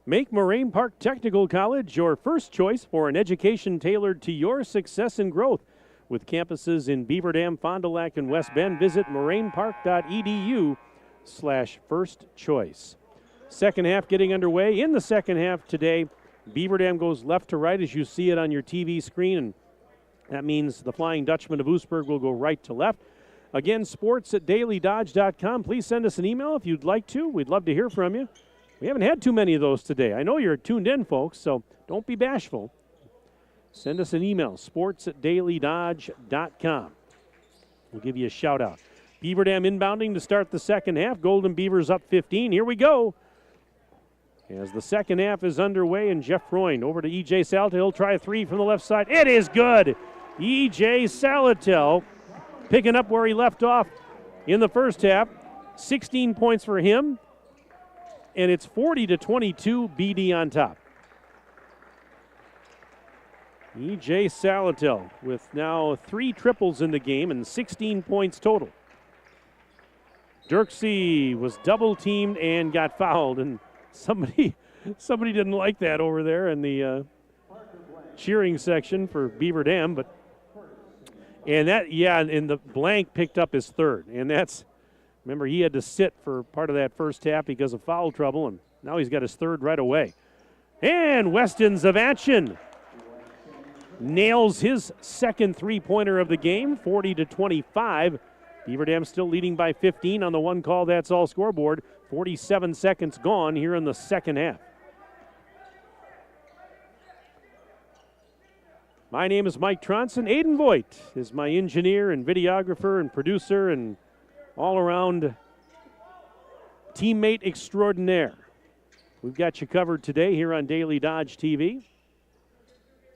Make Moraine Park Technical College your first choice for an education tailored to your success and growth. With campuses in Beaver Dam, Fond du Lac, and West Bend, visit morainepark.edu/first choice. Second half getting underway. In the second half today, Beaver Dam goes left to right as you see it on your TV screen, and that means the Flying Dutchman of Oostburg will go right to left. Again, sports@dailydodge.com. Please send us an email if you'd like to. We'd love to hear from you. We haven't had too many of those today. I know you're tuned in, folks, so don't be bashful. Send us an email, sports@dailydodge.com. We'll give you a shout out. Beaver Dam inbounding to start the second half. Golden Beavers up 15. Here we go. As the second half is underway, and Jeff Freund over to E.J. Salatel. He'll try a three from the left side. It is good. E.J. Salatel picking up where he left off in the first half. 16 points for him. And it's 40-22, BD on top. E.J. Salatel with now 3 triples in the game and 16 points total. Dirksey was double-teamed and got fouled, and somebody didn't like that over there in the cheering section for Beaver Dam. And the blank picked up his third, and that's. Remember, he had to sit for part of that first half because of foul trouble, and now he's got his third right away. And Weston Zavachin nails his second three-pointer of the game, 40-25. Beaver Dam still leading by 15 on the one call, that's all scoreboard. 47 seconds gone here in the second half. My name is Mike Tronson. Aiden Voigt is my engineer and videographer and producer and all-around teammate extraordinaire. We've got you covered today here on Daily Dodge TV.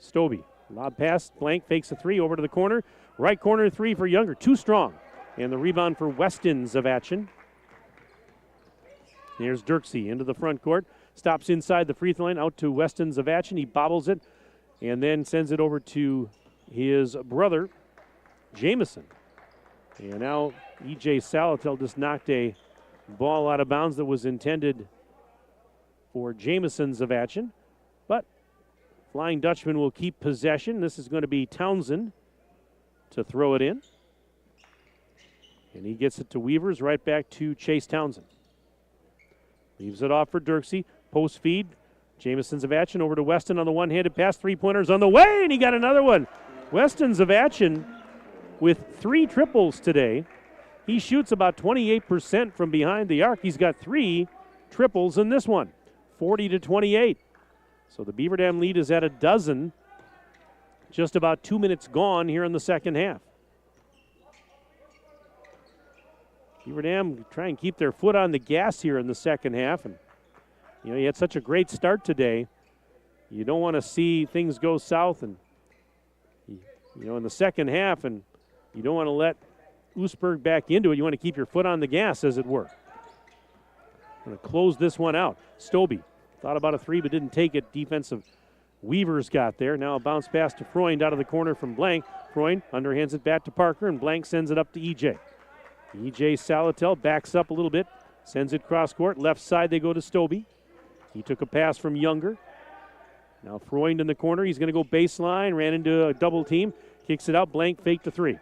Stobie, lob pass, blank, fakes a three over to the corner. Right corner three for Younger, too strong. And the rebound for Weston Zavachin. Here's Dirksey into the front court. Stops inside the free throw line, out to Weston Zavachin. He bobbles it and then sends it over to his brother, Jamison. And now E.J. Salatel just knocked a ball out of bounds that was intended for Jamison Zavachin. But Flying Dutchman will keep possession. This is going to be Townsend to throw it in. And he gets it to Weavers, right back to Chase Townsend. Leaves it off for Dirksey. Post feed. Jamison Zavachin over to Weston on the one-handed pass. Three-pointers on the way, and he got another one. Weston Zavachin with 3 triples today. He shoots about 28% from behind the arc. He's got 3 triples in this one, 40-28. So the Beaver Dam lead is at a dozen. just about 2 minutes gone here in the second half. Beaver Dam try and keep their foot on the gas here in the second half. And, you had such a great start today. You don't want to see things go south and, in the second half, and you don't want to let Oostburg back into it. You want to keep your foot on the gas, as it were. Going to close this one out. Stobie thought about a three but didn't take it. Defensive Weavers got there. Now a bounce pass to Freund out of the corner from Blank. Freund underhands it back to Parker, and Blank sends it up to EJ. EJ Salatel backs up a little bit, sends it cross court. Left side they go to Stobie. He took a pass from Younger. Now Freund in the corner. He's going to go baseline. Ran into a double team. Kicks it out. Blank fake to three.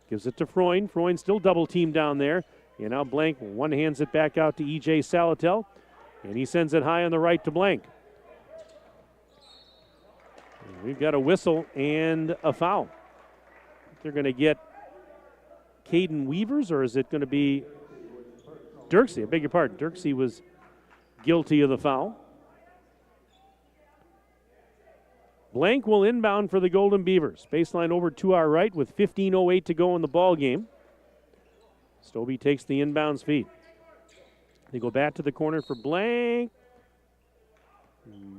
Gives it to Freund. Freund still double team down there. And now Blank one hands it back out to EJ Salatel. And he sends it high on the right to Blank. And we've got a whistle and a foul. They're going to get Caden Weavers, or is it going to be Dirksey? I beg your pardon. Dirksey was guilty of the foul. Blank will inbound for the Golden Beavers. Baseline over to our right with 15:08 to go in the ball game. Stobie takes the inbounds feed. They go back to the corner for Blank.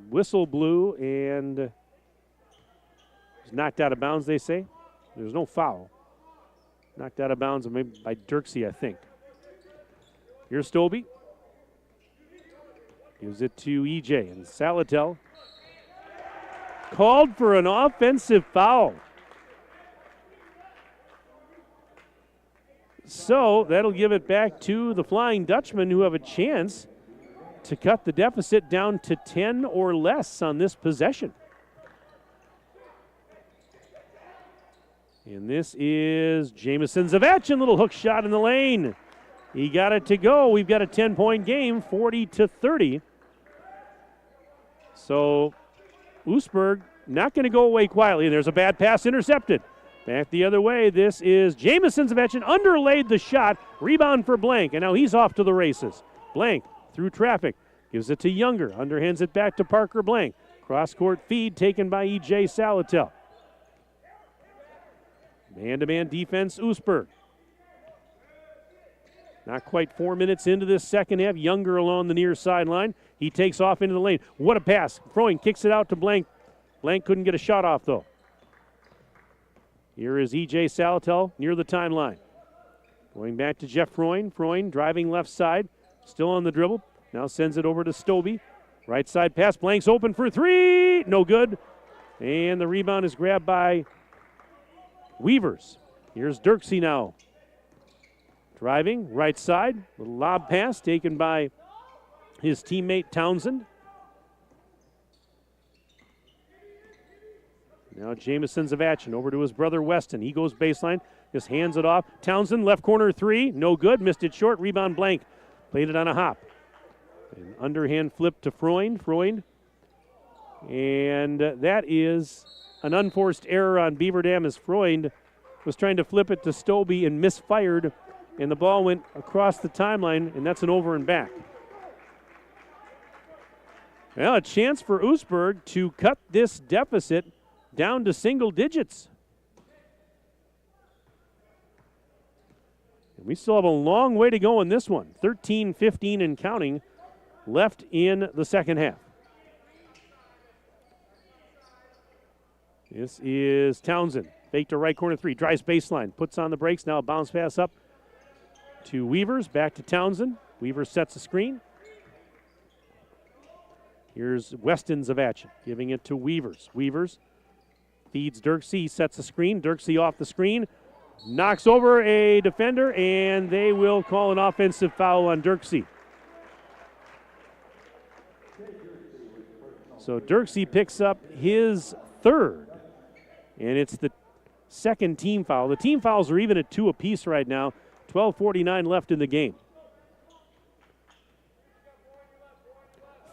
Whistle blew and was knocked out of bounds, they say. There's no foul. Knocked out of bounds maybe by Dirksey, I think. Here's Stobie. Gives it to EJ, and Salatel called for an offensive foul. So that'll give it back to the Flying Dutchman, who have a chance to cut the deficit down to 10 or less on this possession. And this is Jamison Zavachin, little hook shot in the lane. He got it to go. We've got a 10-point game, 40-30. So Oostburg not going to go away quietly. There's a bad pass intercepted. Back the other way. This is Jamison Zavachin, underlaid the shot. Rebound for Blank, and now he's off to the races. Blank through traffic. Gives it to Younger. Underhands it back to Parker Blank. Cross-court feed taken by EJ Salatel. Man-to-man defense, Oostburg. Not quite 4 minutes into this second half. Younger along the near sideline. He takes off into the lane. What a pass. Freund kicks it out to Blank. Blank couldn't get a shot off, though. Here is EJ Salatel near the timeline. Going back to Jeff Freund. Freund driving left side. Still on the dribble. Now sends it over to Stobie. Right side pass. Blank's open for three. No good. And the rebound is grabbed by Weavers. Here's Dirksey now. Driving, right side. Little lob pass taken by his teammate Townsend. Now Jamison Zavachin over to his brother Weston. He goes baseline, just hands it off. Townsend, left corner three, no good. Missed it short, rebound Blank. Played it on a hop. An underhand flip to Freund. And that is an unforced error on Beaver Dam as Freund was trying to flip it to Stobie and misfired, and the ball went across the timeline, and that's an over and back. Well, a chance for Oostburg to cut this deficit down to single digits. And we still have a long way to go in this one. 13-15 and counting left in the second half. This is Townsend. Fake to right corner three. Drives baseline. Puts on the brakes. Now a bounce pass up to Weavers. Back to Townsend. Weavers sets a screen. Here's Weston Zavachin giving it to Weavers. Weavers feeds Dirksey. Sets a screen. Dirksey off the screen. Knocks over a defender, and they will call an offensive foul on Dirksey. So Dirksey picks up his third, and it's the second team foul. The team fouls are even at 2 apiece right now. 12:49 left in the game.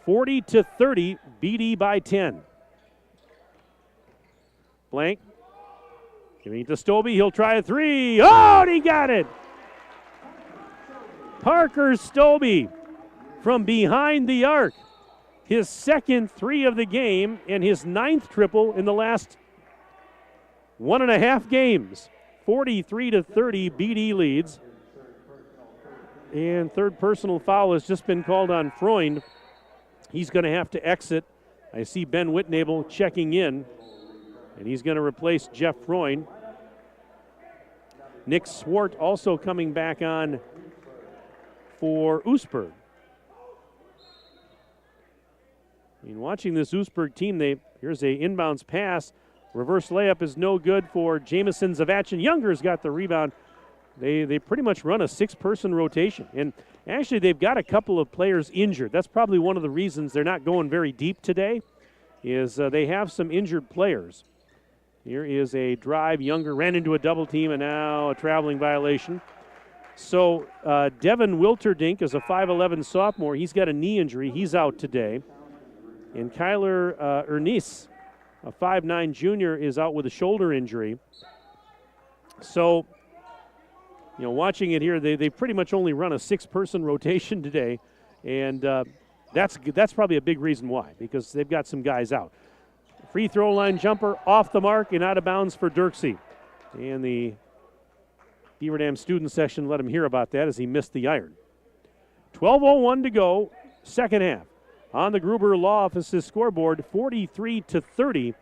40-30, BD by 10. Blank giving it to Stobie. He'll try a three. Oh, and he got it. Parker Stobie from behind the arc. His second three of the game and his 9th triple in the last 1.5 games. 43-30, BD leads. And third personal foul has just been called on Freund. He's going to have to exit. I see Ben Whitnable checking in, and he's going to replace Jeff Freund. Nick Swart also coming back on for Oostburg. I mean, watching this Oostburg team, here's a inbounds pass. Reverse layup is no good for Jamison Zavachin. Younger's got the rebound. They pretty much run a 6-person rotation. And actually, they've got a couple of players injured. That's probably one of the reasons they're not going very deep today, is they have some injured players. Here is a drive. Younger ran into a double team, and now a traveling violation. So Devin Wilterdink is a 5'11 sophomore. He's got a knee injury. He's out today. And Kyler Ernis, a 5'9 junior, is out with a shoulder injury. So, watching it here, they pretty much only run a 6-person rotation today, and that's probably a big reason why, because they've got some guys out. Free throw line jumper off the mark and out of bounds for Dirksey. And the Beaver Dam student section let him hear about that as he missed the iron. 12:01 to go, second half. On the Gruber Law Office's scoreboard, 43-30.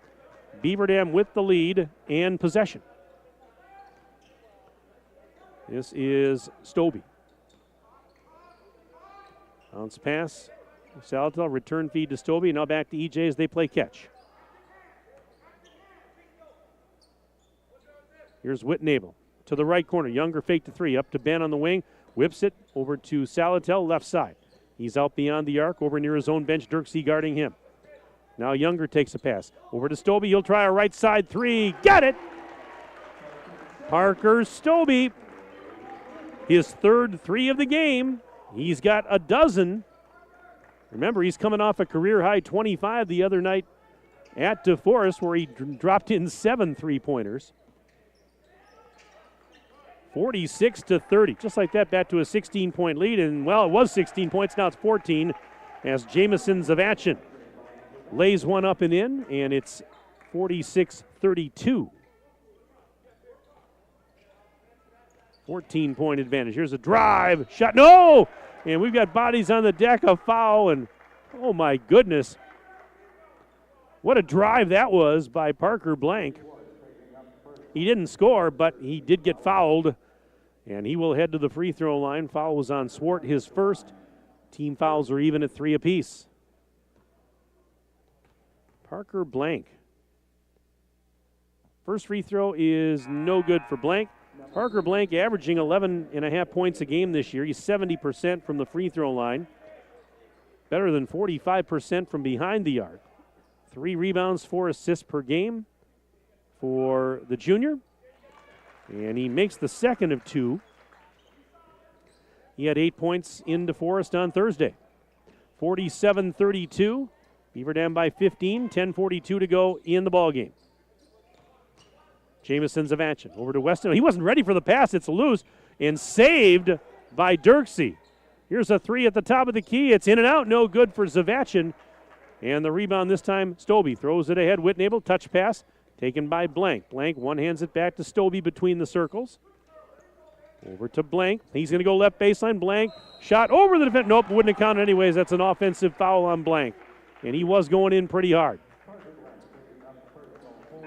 Beaver Dam with the lead and possession. This is Stobie. Bounce pass. Salatel, return feed to Stobie. Now back to EJ as they play catch. Here's Whitnable to the right corner. Younger fake to 3. Up to Ben on the wing. Whips it over to Salatel, left side. He's out beyond the arc, over near his own bench. Dirksey guarding him. Now Younger takes a pass. Over to Stobie. He'll try a right side 3. Got it! Parker Stobie. His third 3 of the game. He's got a dozen. Remember, he's coming off a career-high 25 the other night at DeForest, where he dropped in 7 3-pointers. 46-30. Just like that, back to a 16-point lead. And, well, it was 16 points. Now it's 14 as Jamison Zavachin lays one up and in, and it's 46-32. 14-point advantage. Here's a drive. Shot. No! And we've got bodies on the deck, a foul, and oh, my goodness. What a drive that was by Parker Blank. He didn't score, but he did get fouled, and he will head to the free throw line. Foul was on Swart, his first. Team fouls are even at 3 apiece. Parker Blank. First free throw is no good for Blank. Parker Blank averaging 11.5 points a game this year. He's 70% from the free throw line. Better than 45% from behind the arc. 3 rebounds, 4 assists per game for the junior. And he makes the second of 2. He had 8 points in DeForest on Thursday. 47-32. Beaver Dam by 15. 10:42 to go in the ballgame. Jamison Zavachin over to Weston. He wasn't ready for the pass. It's loose and saved by Dirksey. Here's a 3 at the top of the key. It's in and out. No good for Zavachin. And the rebound this time, Stobie throws it ahead. Whitnable, touch pass, taken by Blank. Blank one-hands it back to Stobie between the circles. Over to Blank. He's going to go left baseline. Blank, shot over the defense. Nope, wouldn't have counted anyways. That's an offensive foul on Blank. And he was going in pretty hard.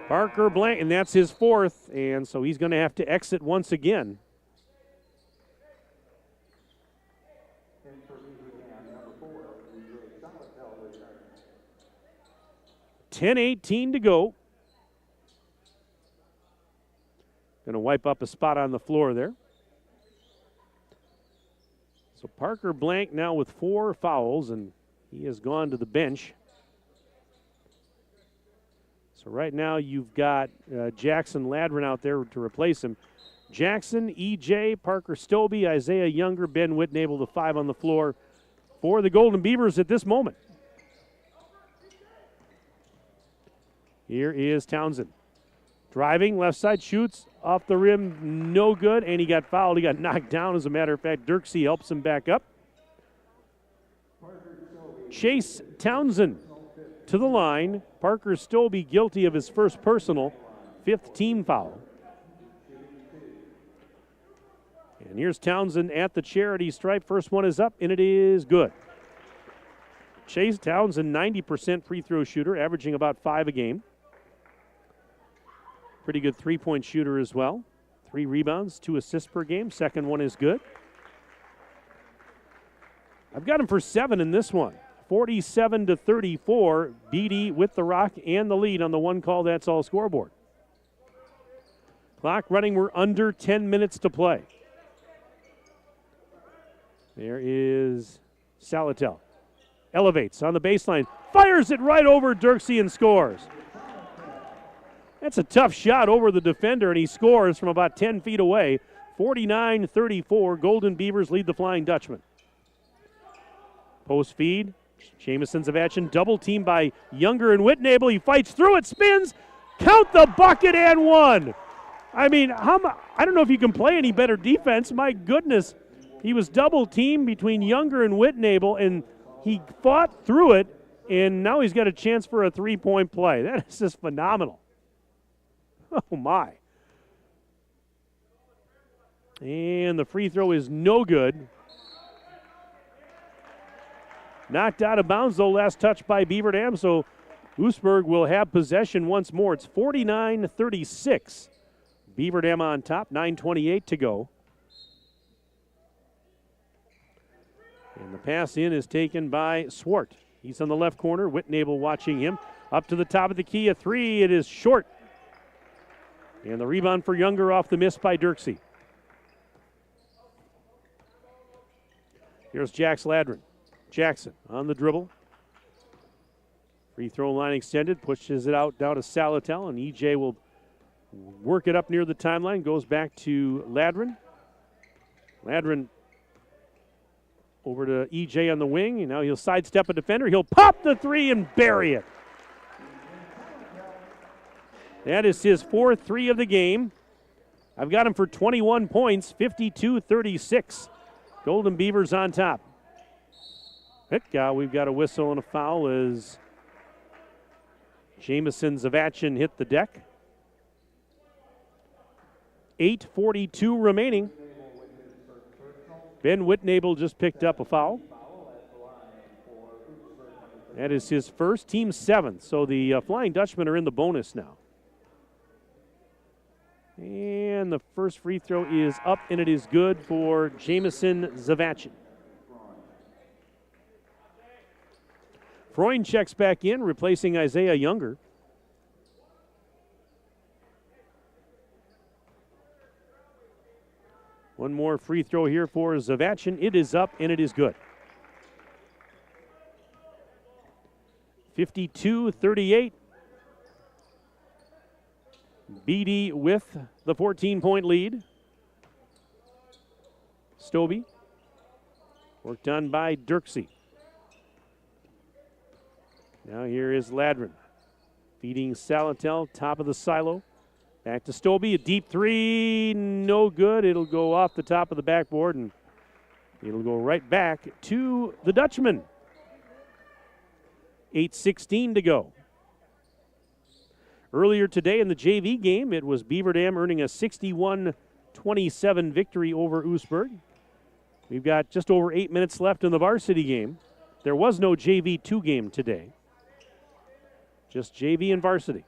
Parker Blank, and that's his 4th, and so he's going to have to exit once again. $10:18 to go. Going to wipe up a spot on the floor there. So Parker Blank now with 4 fouls, and he has gone to the bench. So right now you've got Jackson Ladrin out there to replace him. Jackson, EJ, Parker Stobie, Isaiah Younger, Ben Whitnable, the 5 on the floor for the Golden Beavers at this moment. Here is Townsend. Driving, left side, shoots, off the rim, no good, and he got fouled. He got knocked down, as a matter of fact. Dirksey helps him back up. Chase Townsend to the line. Parker Stobie guilty of his first personal. 5th team foul. And here's Townsend at the charity stripe. First one is up, and it is good. Chase Townsend, 90% free throw shooter, averaging about 5 a game. Pretty good three-point shooter as well. 3 rebounds, 2 assists per game. Second one is good. I've got him for 7 in this one. 47-34. BD with the rock and the lead on the one call. That's all scoreboard. Clock running. We're under 10 minutes to play. There is Salatel. Elevates on the baseline. Fires it right over Dirksey and scores. That's a tough shot over the defender, and he scores from about 10 feet away. 49-34. Golden Beavers lead the Flying Dutchman. Post feed. Jamison Zavachin double team by Younger and Whitnable. He fights through it, spins, count the bucket and one. I mean, I don't know if you can play any better defense. My goodness, he was double teamed between Younger and Whitnable, and he fought through it, and now he's got a chance for a three-point play. That is just phenomenal. Oh, my. And the free throw is no good. Knocked out of bounds, though, last touch by Beaver Dam, so Oostburg will have possession once more. It's 49-36. Beaver Dam on top, 9:28 to go. And the pass in is taken by Swart. He's on the left corner. Whitnable watching him. Up to the top of the key, a three. It is short. And the rebound for Younger off the miss by Dirksey. Here's Jax Ladrin. Jackson on the dribble. Free throw line extended. Pushes it out down to Salatel, and EJ will work it up near the timeline. Goes back to Ladrin. Ladrin over to EJ on the wing, and now he'll sidestep a defender. He'll pop the three and bury it. That is his 4th three of the game. I've got him for 21 points, 52-36. Golden Beavers on top. We've got a whistle and a foul as Jamison Zavachin hit the deck. 8:42 remaining. Ben Whitnable just picked up a foul. That is his first, team 7th. So the Flying Dutchmen are in the bonus now. And the first free throw is up, and it is good for Jamison Zavachin. Freund checks back in, replacing Isaiah Younger. One more free throw here for Zavachin. It is up, and it is good. 52-38. BD with the 14-point lead. Stobie. Work done by Dirksey. Now here is Ladrin. Feeding Salatel, top of the silo. Back to Stobie, a deep three, no good. It'll go off the top of the backboard, and it'll go right back to the Dutchman. 8:16 to go. Earlier today in the JV game, it was Beaver Dam earning a 61-27 victory over Oostburg. We've got just over 8 minutes left in the varsity game. There was no JV2 game today. Just JV and varsity.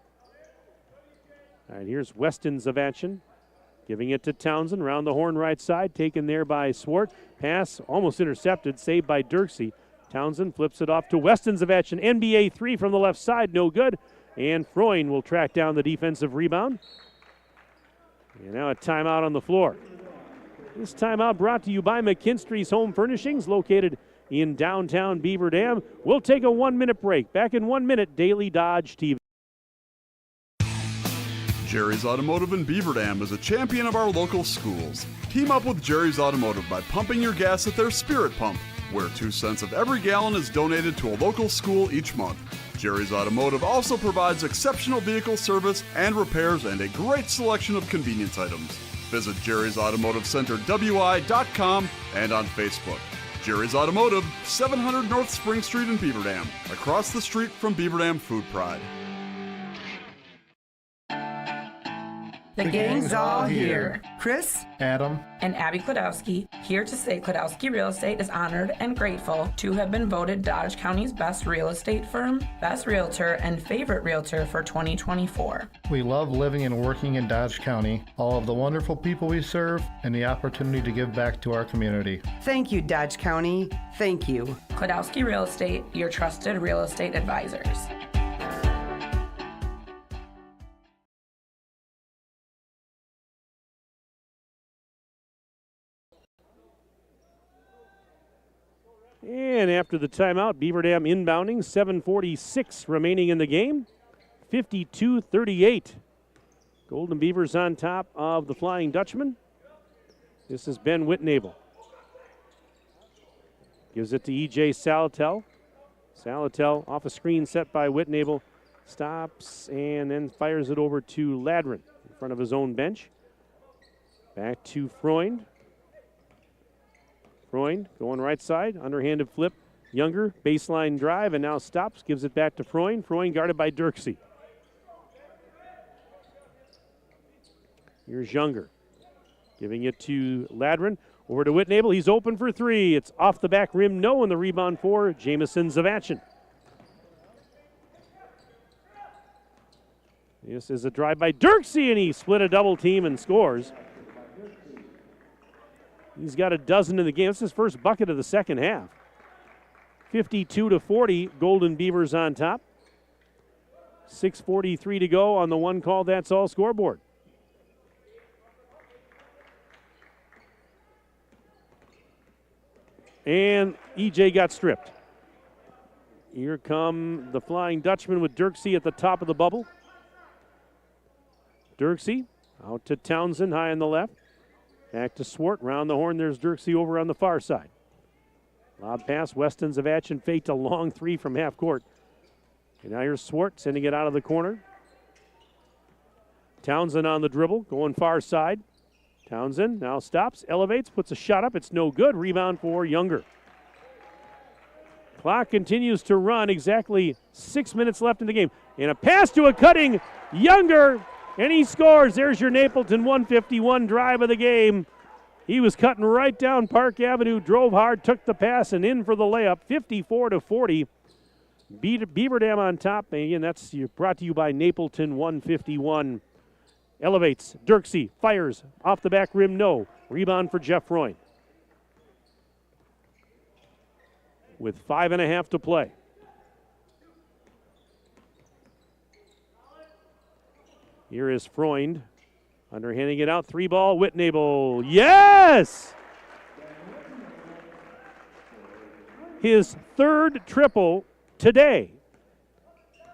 All right, here's Weston Zavachin giving it to Townsend around the horn right side, taken there by Swart. Pass almost intercepted, saved by Dirksey. Townsend flips it off to Weston Zavachin. NBA three from the left side, no good. And Freund will track down the defensive rebound. And now a timeout on the floor. This timeout brought to you by McKinstry's Home Furnishings, located in downtown Beaver Dam. We'll take a 1-minute break. Back in 1 minute, Daily Dodge TV. Jerry's Automotive in Beaver Dam is a champion of our local schools. Team up with Jerry's Automotive by pumping your gas at their Spirit Pump, where 2 cents of every gallon is donated to a local school each month. Jerry's Automotive also provides exceptional vehicle service and repairs and a great selection of convenience items. Visit Jerry's Automotive Center WI.com and on Facebook. Jerry's Automotive, 700 North Spring Street in Beaver Dam, across the street from Beaver Dam Food Pride. The gang's all here. Chris, Adam, and Abby Klodowski, here to say Klodowski Real Estate is honored and grateful to have been voted Dodge County's best real estate firm, best realtor, and favorite realtor for 2024. we love living and working in Dodge County, all of the wonderful people we serve, and the opportunity to give back to our community. thank you, Dodge County. Thank you. Klodowski Real Estate, your trusted real estate advisors. And after the timeout, Beaver Dam inbounding, 7:46 remaining in the game, 52-38. Golden Beavers on top of the Flying Dutchman. This is Ben Whitnable. Gives it to E.J. Salatel. Salatel off a screen set by Whitnable. Stops and then fires it over to Ladrin in front of his own bench. Back to Freund. Freund going right side, underhanded flip. Younger, baseline drive, and now stops, gives it back to Freund. Freund guarded by Dirksey. Here's Younger, giving it to Ladrin. Over to Whitnable, he's open for three. It's off the back rim, no, and the rebound for Jamison Zavachin. This is a drive by Dirksey, and he split a double team and scores. He's got a dozen in the game. It's his first bucket of the second half. 52-40, Golden Beavers on top. 6:43 to go on the one call, that's all scoreboard. And EJ got stripped. Here come the Flying Dutchman with Dirksey at the top of the bubble. Dirksey out to Townsend, high on the left. Back to Swart, round the horn, there's Dirksey over on the far side. Lob pass, Weston Zavachin faked a long three from half court. And now here's Swart sending it out of the corner. Townsend on the dribble, going far side. Townsend now stops, elevates, puts a shot up, it's no good. Rebound for Younger. Clock continues to run, exactly 6 minutes left in the game. And a pass to a cutting Younger. And he scores. There's your Napleton 151 drive of the game. He was cutting right down Park Avenue, drove hard, took the pass, and in for the layup. 54-40. Beaver Dam on top. And again, that's brought to you by Napleton 151. Elevates. Dirksey fires off the back rim. No. Rebound for Jeff Freund. With 5.5 to play. Here is Freund, underhanding it out, three ball, Whitnable, yes! His third triple today.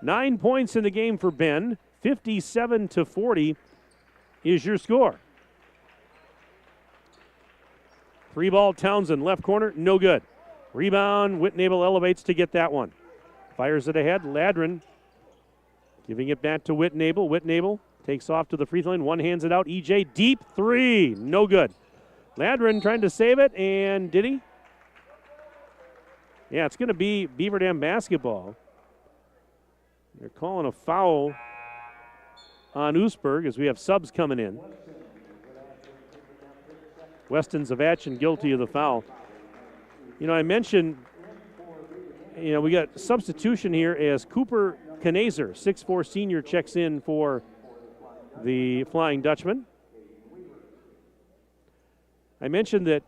9 points in the game for Ben, 57-40 is your score. Three ball, Townsend, left corner, no good. Rebound, Whitnable elevates to get that one. Fires it ahead, Ladrin giving it back to Whitnable. Whitnable takes off to the free throw line. One hands it out. EJ, deep three. No good. Ladrin trying to save it, and did he? Yeah, it's going to be Beaver Dam basketball. They're calling a foul on Oostburg as we have subs coming in. Weston Zavachin guilty of the foul. You know, I mentioned, we got substitution here as Cooper Knazer, 6'4" senior, checks in for the Flying Dutchman. I mentioned that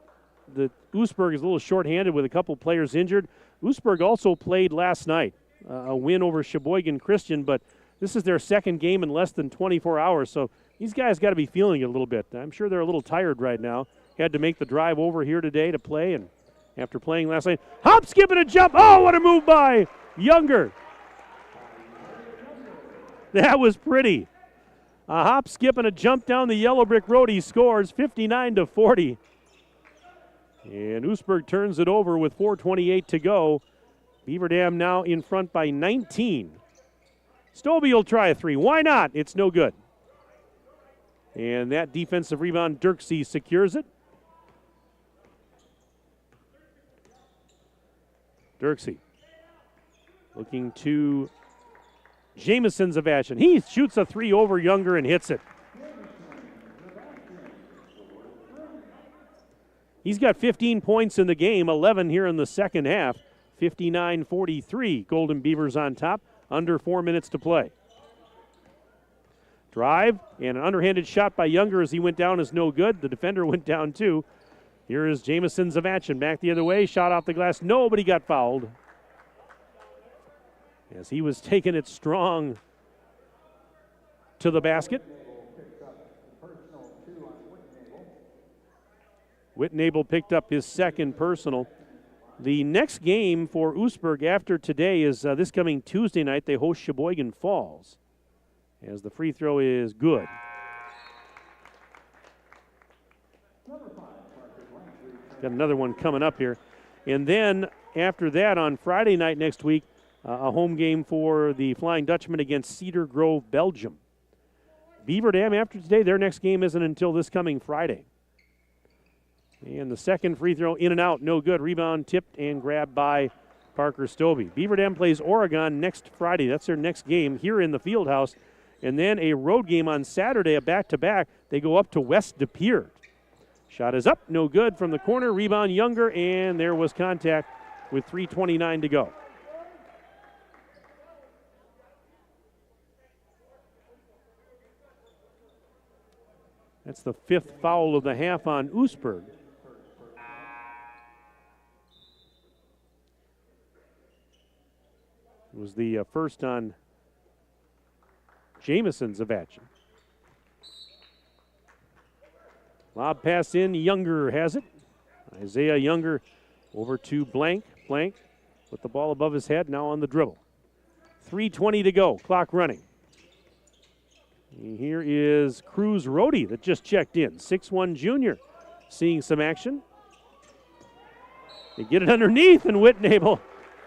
the Oostburg is a little shorthanded with a couple players injured. Oostburg also played last night, a win over Sheboygan Christian, but this is their second game in less than 24 hours, so these guys got to be feeling it a little bit. I'm sure they're a little tired right now. Had to make the drive over here today to play, and after playing last night, hop, skip, and a jump. Oh, what a move by Younger. That was pretty. A hop, skip, and a jump down the yellow brick road. He scores 59-40. And Oostburg turns it over with 4:28 to go. Beaver Dam now in front by 19. Stobie will try a three. Why not? It's no good. And that defensive rebound, Dirksey secures it. Dirksey looking to Jamison Zavachin. He shoots a three over Younger and hits it. He's got 15 points in the game, 11 here in the second half. 59-43. Golden Beavers on top. Under 4 minutes to play. Drive and an underhanded shot by Younger as he went down is no good. The defender went down too. Here is Jamison Zavachin back the other way. Shot off the glass. Nobody got fouled. As he was taking it strong to the basket. Whitnable picked up his second personal. The next game for Oostburg after today is this coming Tuesday night. They host Sheboygan Falls. As the free throw is good. Got another one coming up here. And then after that on Friday night next week, a home game for the Flying Dutchman against Cedar Grove, Belgium. Beaver Dam after today, their next game isn't until this coming Friday. And the second free throw in and out, no good. Rebound tipped and grabbed by Parker Stobie. Beaver Dam plays Oregon next Friday. That's their next game here in the field house. And then a road game on Saturday, a back-to-back. They go up to West De Pere. Shot is up, no good from the corner. Rebound Younger, and there was contact with 3:29 to go. That's the fifth foul of the half on Oostburg. It was the first on Jamison Zavachin. Lob pass in, Younger has it. Isaiah Younger over to Blank. Blank with the ball above his head, now on the dribble. 3:20 to go, clock running. And here is Cruz Rohde that just checked in. 6'1" junior, seeing some action. They get it underneath, and Whitnable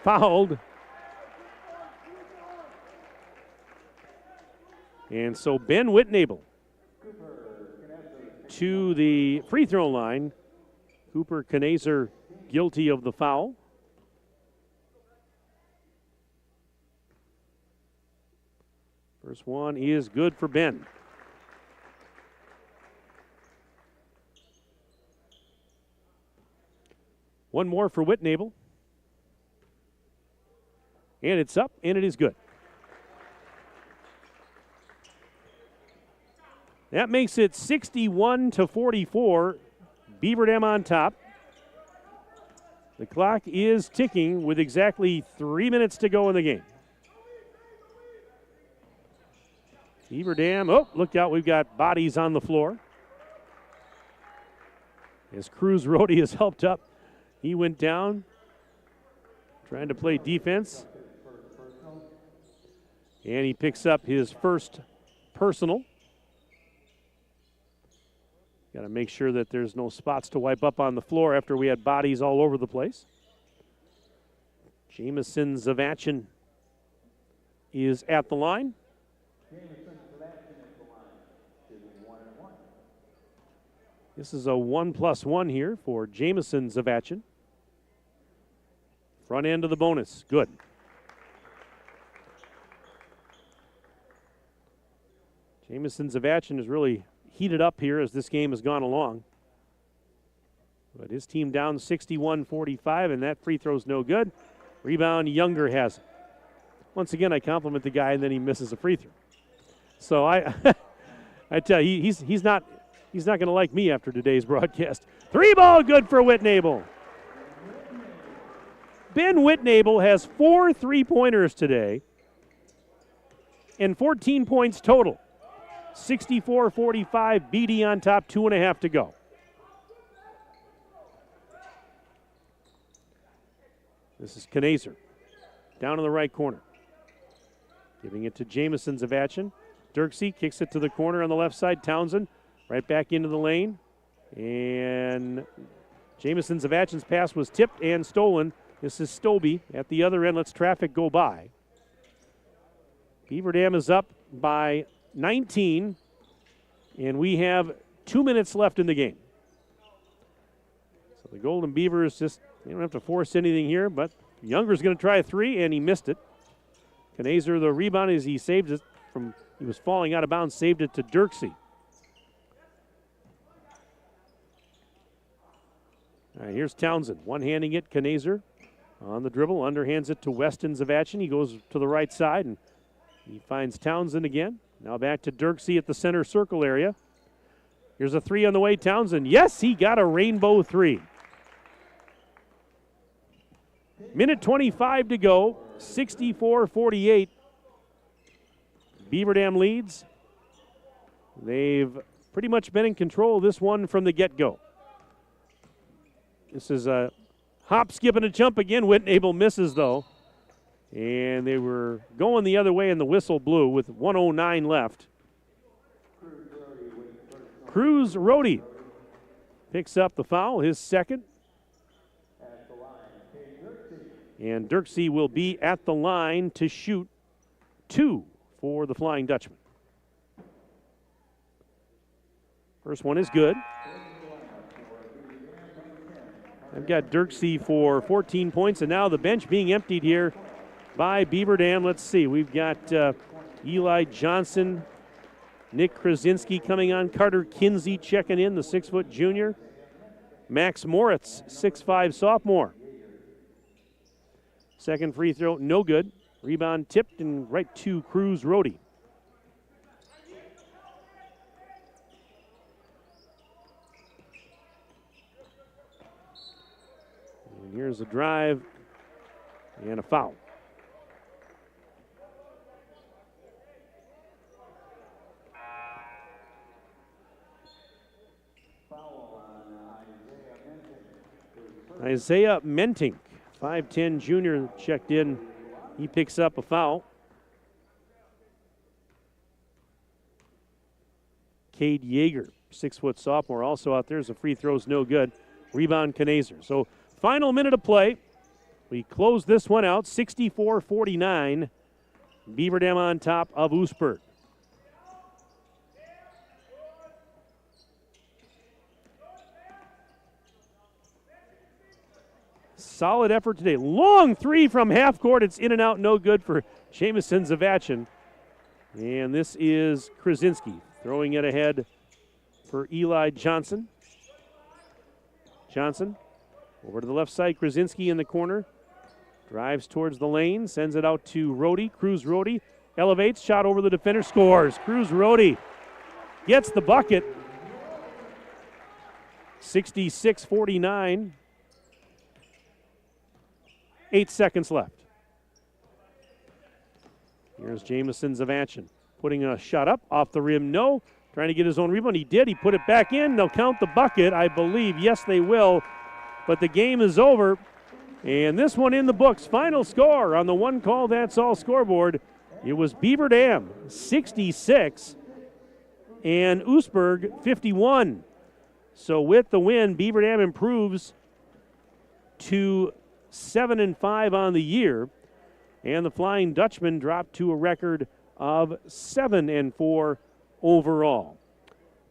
fouled. And so Ben Whitnable to the free throw line. Cooper Knazer guilty of the foul. First one is good for Ben. One more for Whitnable. And it's up, and it is good. That makes it 61-44. Beaver Dam on top. The clock is ticking with exactly 3 minutes to go in the game. Beaver Dam, oh, look out, we've got bodies on the floor. As Cruz Rohde is helped up, he went down, trying to play defense. And he picks up his first personal. Got to make sure that there's no spots to wipe up on the floor after we had bodies all over the place. Jamison Zavachin is at the line. This is a 1+1 here for Jamison Zavachin. Front end of the bonus, good. Jamison Zavachin has really heated up here as this game has gone along. But his team down 61-45, and that free throw's no good. Rebound, Younger has it. Once again, I compliment the guy, and then he misses a free throw. So I tell you, he's not going to like me after today's broadcast. 3-ball good for Whitnable. Ben Whitnable has 4 3-pointers today and 14 points total. 64-45, BD on top, 2.5 to go. This is Knazer, down in the right corner. Giving it to Jamison Zavachin. Dirksey kicks it to the corner on the left side. Townsend right back into the lane. And Jamison Zavachin's pass was tipped and stolen. This is Stobie at the other end. Lets traffic go by. Beaver Dam is up by 19, and we have 2 minutes left in the game. So the Golden Beavers they don't have to force anything here, but Younger's going to try a 3, and he missed it. Knazer, the rebound, as he saved it from, he was falling out of bounds, saved it to Dirksey. All right, here's Townsend, one-handing it. Knazer on the dribble, underhands it to Weston Zavachin. He goes to the right side, and he finds Townsend again. Now back to Dirksey at the center circle area. Here's a three on the way, Townsend. Yes, he got a rainbow three. Minute 25 to go, 64-48. Beaver Dam leads. They've pretty much been in control of this one from the get-go. This is a hop, skip, and a jump again. Whitnable misses, though. And they were going the other way, and the whistle blew with 1:09 left. Cruz Rohde picks up the foul, his second. And Dirksey will be at the line to shoot 2 for the Flying Dutchman. First one is good. I've got Dirksey for 14 points, and now the bench being emptied here by Beaver Dam. Let's see. We've got Eli Johnson, Nick Krasinski coming on, Carter Kinsey checking in, the 6-foot junior. Max Moritz, 6'5" sophomore. Second free throw, no good. Rebound tipped and right to Cruz Rohde. And here's a drive and a foul. Isaiah Mentink, 5'10" junior, checked in. He picks up a foul. Cade Yeager, 6-foot sophomore, also out there as the free throw's no good. Rebound Knazer. So final minute of play. We close this one out, 64-49. Beaver Dam on top of Oostburg. Solid effort today. Long three from half court. It's in and out, no good for Jamison Zavachin. And this is Krasinski throwing it ahead for Eli Johnson. Johnson over to the left side. Krasinski in the corner. Drives towards the lane. Sends it out to Rohde. Cruz Rohde elevates. Shot over the defender. Scores. Cruz Rohde gets the bucket. 66-49. 8 seconds left. Here's Jamison Zavachin putting a shot up off the rim. No. Trying to get his own rebound. He did. He put it back in. They'll count the bucket, I believe. Yes, they will. But the game is over. And this one in the books. Final score on the one call that's all scoreboard. It was Beaver Dam 66 and Oostburg 51. So with the win, Beaver Dam improves to 7-5 on the year, and the Flying Dutchman dropped to a record of 7-4 overall.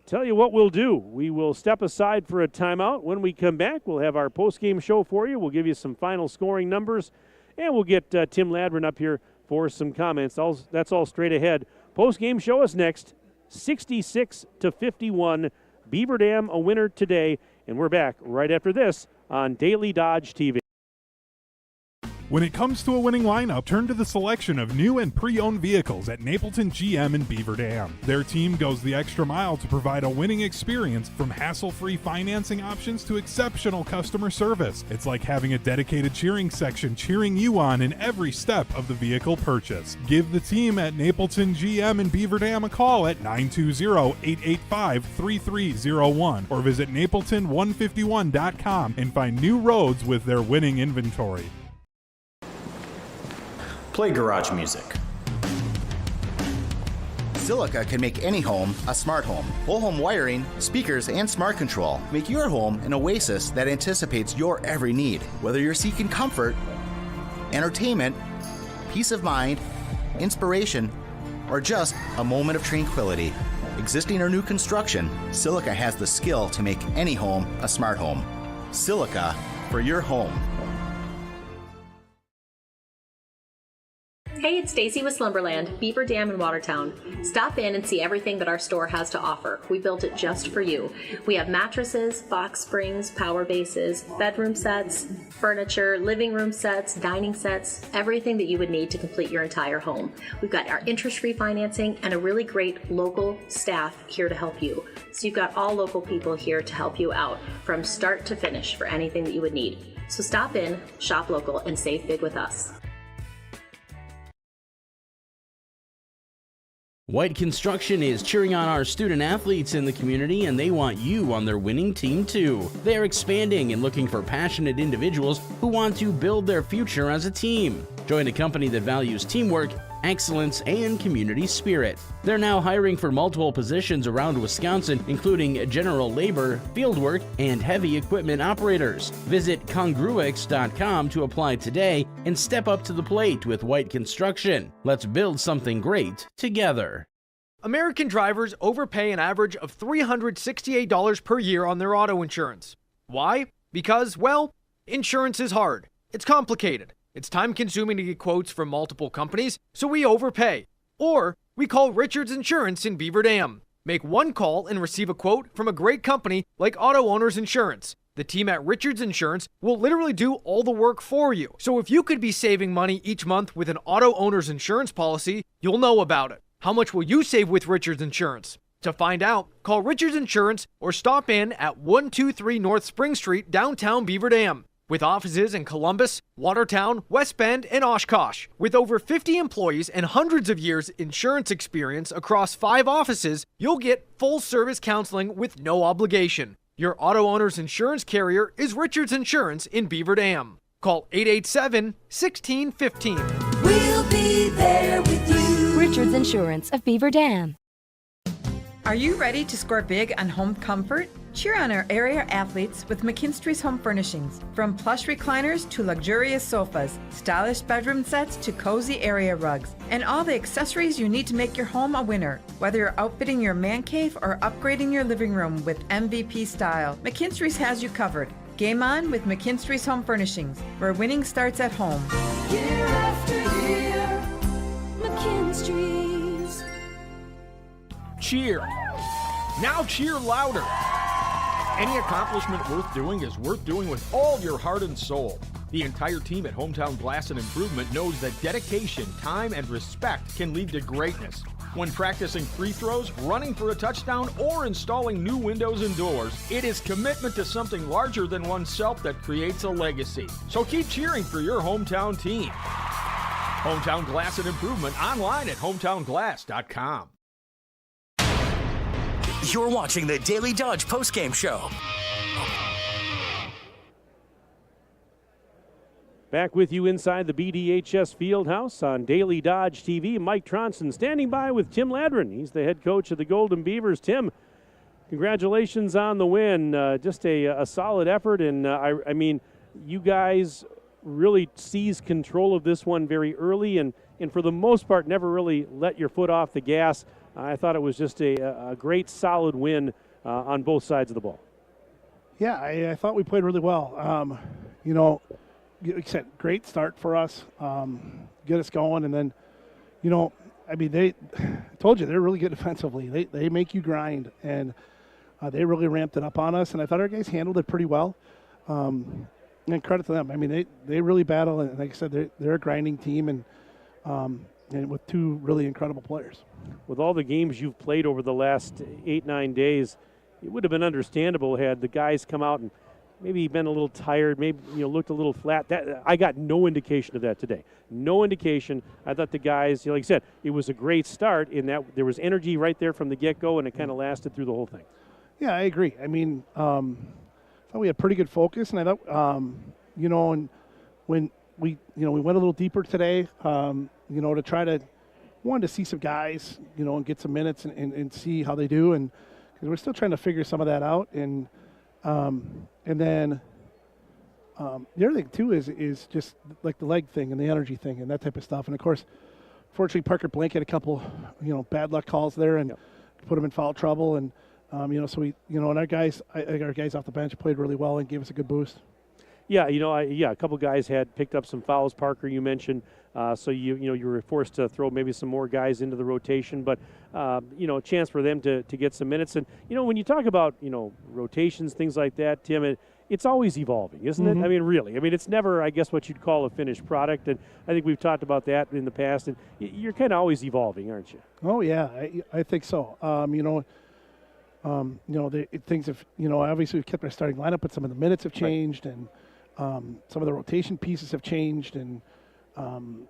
Tell you what we'll do. We will step aside for a timeout. When we come back, we'll have our post-game show for you. We'll give you some final scoring numbers, and we'll get Tim Ladron up here for some comments. That's all straight ahead. Post-game show is next, 66-51. Beaver Dam a winner today, and we're back right after this on Daily Dodge TV. When it comes to a winning lineup, turn to the selection of new and pre-owned vehicles at Napleton GM in Beaver Dam. Their team goes the extra mile to provide a winning experience, from hassle-free financing options to exceptional customer service. It's like having a dedicated cheering section cheering you on in every step of the vehicle purchase. Give the team at Napleton GM in Beaver Dam a call at 920-885-3301 or visit napleton151.com and find new roads with their winning inventory. Play garage music. Silica can make any home a smart home. Whole home wiring, speakers, and smart control make your home an oasis that anticipates your every need. Whether you're seeking comfort, entertainment, peace of mind, inspiration, or just a moment of tranquility. Existing or new construction, Silica has the skill to make any home a smart home. Silica for your home. Hey, it's Stacy with Slumberland, Beaver Dam in Watertown. Stop in and see everything that our store has to offer. We built it just for you. We have mattresses, box springs, power bases, bedroom sets, furniture, living room sets, dining sets, everything that you would need to complete your entire home. We've got our interest-free financing and a really great local staff here to help you. So you've got all local people here to help you out from start to finish for anything that you would need. So stop in, shop local, and save big with us. White Construction is cheering on our student athletes in the community, and they want you on their winning team too. They are expanding and looking for passionate individuals who want to build their future as a team. Join a company that values teamwork, excellence, and community spirit. They're now hiring for multiple positions around Wisconsin, including general labor, fieldwork, and heavy equipment operators. Visit congruix.com to apply today and step up to the plate with White Construction. Let's build something great together. American drivers overpay an average of $368 per year on their auto insurance. Why? Because, well, insurance is hard. It's complicated. It's time-consuming to get quotes from multiple companies, so we overpay. Or we call Richards Insurance in Beaver Dam. Make one call and receive a quote from a great company like Auto Owners Insurance. The team at Richards Insurance will literally do all the work for you. So if you could be saving money each month with an Auto Owners Insurance policy, you'll know about it. How much will you save with Richards Insurance? To find out, call Richards Insurance or stop in at 123 North Spring Street, downtown Beaver Dam. With offices in Columbus, Watertown, West Bend, and Oshkosh. With over 50 employees and hundreds of years insurance experience across 5 offices, you'll get full-service counseling with no obligation. Your auto owner's insurance carrier is Richards Insurance in Beaver Dam. Call 887-1615. We'll be there with you. Richards Insurance of Beaver Dam. Are you ready to score big on home comfort? Cheer on our area athletes with McKinstry's Home Furnishings. From plush recliners to luxurious sofas, stylish bedroom sets to cozy area rugs, and all the accessories you need to make your home a winner. Whether you're outfitting your man cave or upgrading your living room with MVP style, McKinstry's has you covered. Game on with McKinstry's Home Furnishings, where winning starts at home. Year after year, McKinstry's. Cheer. Now cheer louder. Any accomplishment worth doing is worth doing with all your heart and soul. The entire team at Hometown Glass and Improvement knows that dedication, time, and respect can lead to greatness. When practicing free throws, running for a touchdown, or installing new windows and doors, it is commitment to something larger than oneself that creates a legacy. So keep cheering for your hometown team. Hometown Glass and Improvement online at hometownglass.com. You're watching the Daily Dodge Postgame Show. Back with you inside the BDHS Fieldhouse on Daily Dodge TV. Mike Tronson standing by with Tim Ladron. He's the head coach of the Golden Beavers. Tim, congratulations on the win. Just a solid effort, and I mean, you guys really seized control of this one very early, and for the most part, never really let your foot off the gas. I thought it was just a great, solid win on both sides of the ball. Yeah, I thought we played really well. You know, like I said, great start for us, get us going, and then, you know, I mean, I told you, they're really good defensively. They make you grind, and they really ramped it up on us, and I thought our guys handled it pretty well. And credit to them. I mean, they really battle, and like I said, they're a grinding team, and with 2 really incredible players. With all the games you've played over the last 8-9 days, it would have been understandable had the guys come out and maybe been a little tired, maybe looked a little flat. That I got no indication of that today. No indication. I thought the guys, like I said, it was a great start in that there was energy right there from the get-go, and it kind of lasted through the whole thing. Yeah, I agree. I mean, I thought we had pretty good focus, and I thought, and when we went a little deeper today, to try to wanted to see some guys, and get some minutes and see how they do, and because we're still trying to figure some of that out, and then the other thing too is just like the leg thing and the energy thing and that type of stuff, and of course, fortunately Parker Blank had a couple, bad luck calls there and put him in foul trouble, and so we, and our guys off the bench played really well and gave us a good boost. Yeah, a couple guys had picked up some fouls. Parker, you mentioned, so you were forced to throw maybe some more guys into the rotation, but a chance for them to get some minutes. And when you talk about rotations, things like that, Tim, it's always evolving, isn't it? I mean, really. I mean, it's never, I guess, what you'd call a finished product, and I think we've talked about that in the past. And you're kind of always evolving, aren't you? Oh yeah, I think so. Things have, obviously we've kept our starting lineup, but some of the minutes have changed, and some of the rotation pieces have changed, and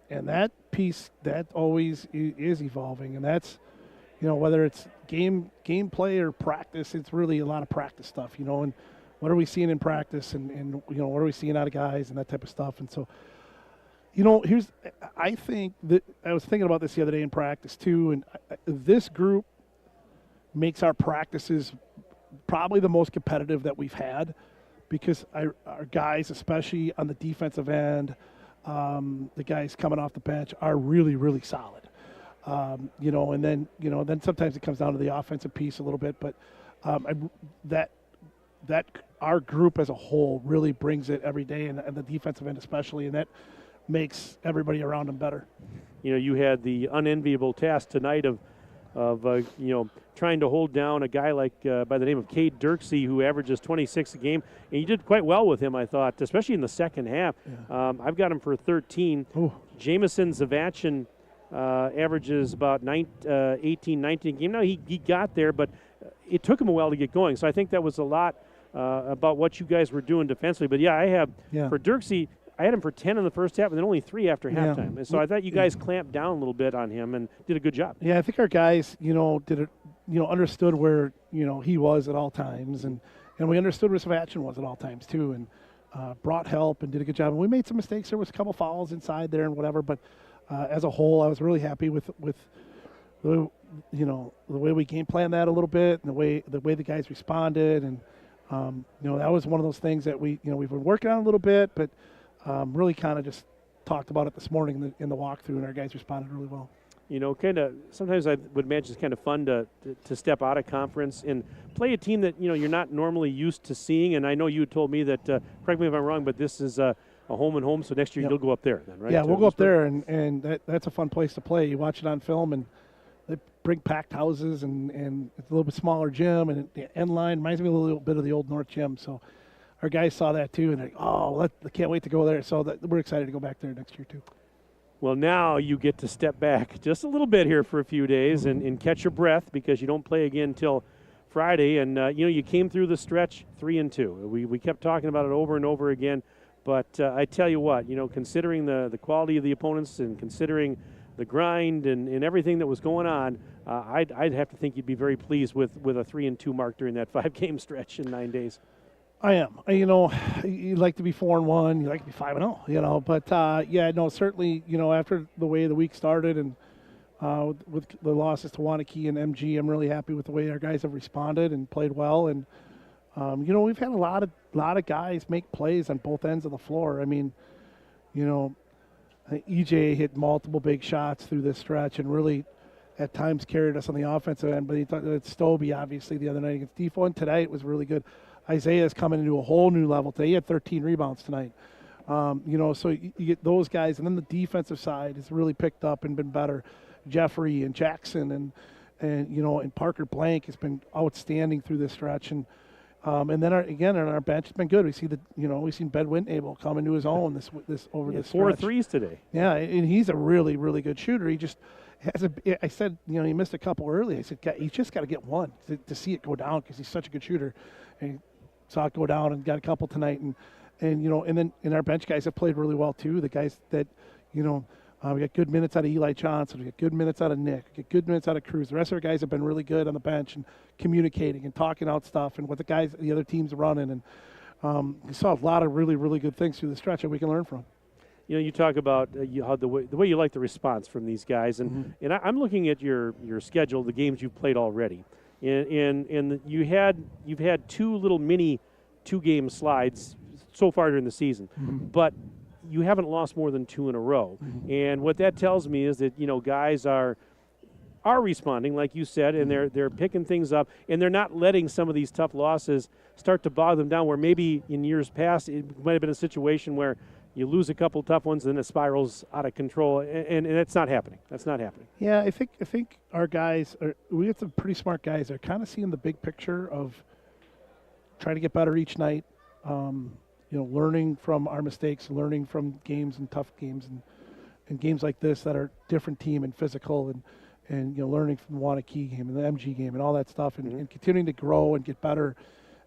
that piece, that always is evolving, and that's, whether it's gameplay or practice, it's really a lot of practice stuff, and what are we seeing in practice, and what are we seeing out of guys and that type of stuff. And so, I think that I was thinking about this the other day in practice too, and this group makes our practices probably the most competitive that we've had, because our guys, especially on the defensive end, the guys coming off the bench, are really, really solid. And then sometimes it comes down to the offensive piece a little bit, but that our group as a whole really brings it every day, and the defensive end especially, and that makes everybody around them better. You had the unenviable task tonight of trying to hold down a guy like by the name of Cade Dirksey, who averages 26 a game, and you did quite well with him, I thought, especially in the second half. Yeah. I've got him for 13. Ooh. Jamison Zavachin averages about 18, 19 a game. Now, he got there, but it took him a while to get going. So I think that was a lot about what you guys were doing defensively. But, for Dirksey, I had him for 10 in the first half and then only 3 after halftime. And so I thought you guys clamped down a little bit on him and did a good job. Yeah, I think our guys, did it, understood where, he was at all times. And we understood where Savachin was at all times too, and brought help and did a good job. And we made some mistakes. There was a couple fouls inside there and whatever. But as a whole, I was really happy with the way we game planned that a little bit, and the way the guys responded. And, that was one of those things that we've been working on a little bit, but really kind of just talked about it this morning in the walkthrough, and our guys responded really well. Kind of sometimes I would imagine it's kind of fun to step out of conference and play a team that, you're not normally used to seeing. And I know you had told me that, correct me if I'm wrong, but this is a home and home, so next year you'll go up there then, right? Yeah, we'll go up there, and that's a fun place to play. You watch it on film, and they bring packed houses, and it's a little bit smaller gym, and the end line reminds me a little bit of the old North Gym. So our guys saw that too, and they're like, I can't wait to go there. So we're excited to go back there next year too. Well, now you get to step back just a little bit here for a few days and catch your breath, because you don't play again until Friday. And, you came through the stretch 3-2. We kept talking about it over and over again. But I tell you what, considering the quality of the opponents and considering the grind and everything that was going on, I'd have to think you'd be very pleased with a 3-2 mark during that 5-game stretch in 9 days. I am. You'd like to be 4-1. You'd like to be 5-0. But certainly. After the way the week started, and with the losses to Wanakee and MG, I'm really happy with the way our guys have responded and played well. And we've had a lot of guys make plays on both ends of the floor. I mean, EJ hit multiple big shots through this stretch and really at times carried us on the offensive end. But he thought it's Stobie, obviously, the other night against Defoe, and today it was really good. Isaiah's coming into a whole new level today. He had 13 rebounds tonight. So you get those guys, and then the defensive side has really picked up and been better. Jeffrey and Jackson and Parker Blank has been outstanding through this stretch, and then our bench has been good. We see we've seen Ben Wintnable come into his own this stretch. 4 threes today. Yeah, and he's a really, really good shooter. He just has I said, he missed a couple early. I said, he's just got to get one to see it go down, because he's such a good shooter. And he saw it go down and got a couple tonight, and then our bench guys have played really well too. The guys that we got good minutes out of Eli Johnson, we got good minutes out of Nick, we got good minutes out of Cruz. The rest of our guys have been really good on the bench and communicating and talking out stuff and what the other teams are running, and we saw a lot of really, really good things through the stretch that we can learn from. You talk about how the way you like the response from these guys, and I'm looking at your schedule, the games you've played already. And you've had 2 little mini 2-game slides so far during the season, but you haven't lost more than 2 in a row. And what that tells me is that guys are are responding, like you said, and they're picking things up, and they're not letting some of these tough losses start to bog them down, where maybe in years past it might have been a situation where you lose a couple tough ones and then it spirals out of control, and that's not happening. That's not happening. Yeah, I think our guys we have some pretty smart guys. They're kind of seeing the big picture of trying to get better each night. Learning from our mistakes, learning from games and tough games and games like this that are different team and physical and learning from the Wanakee game and the MG game and all that stuff and continuing to grow and get better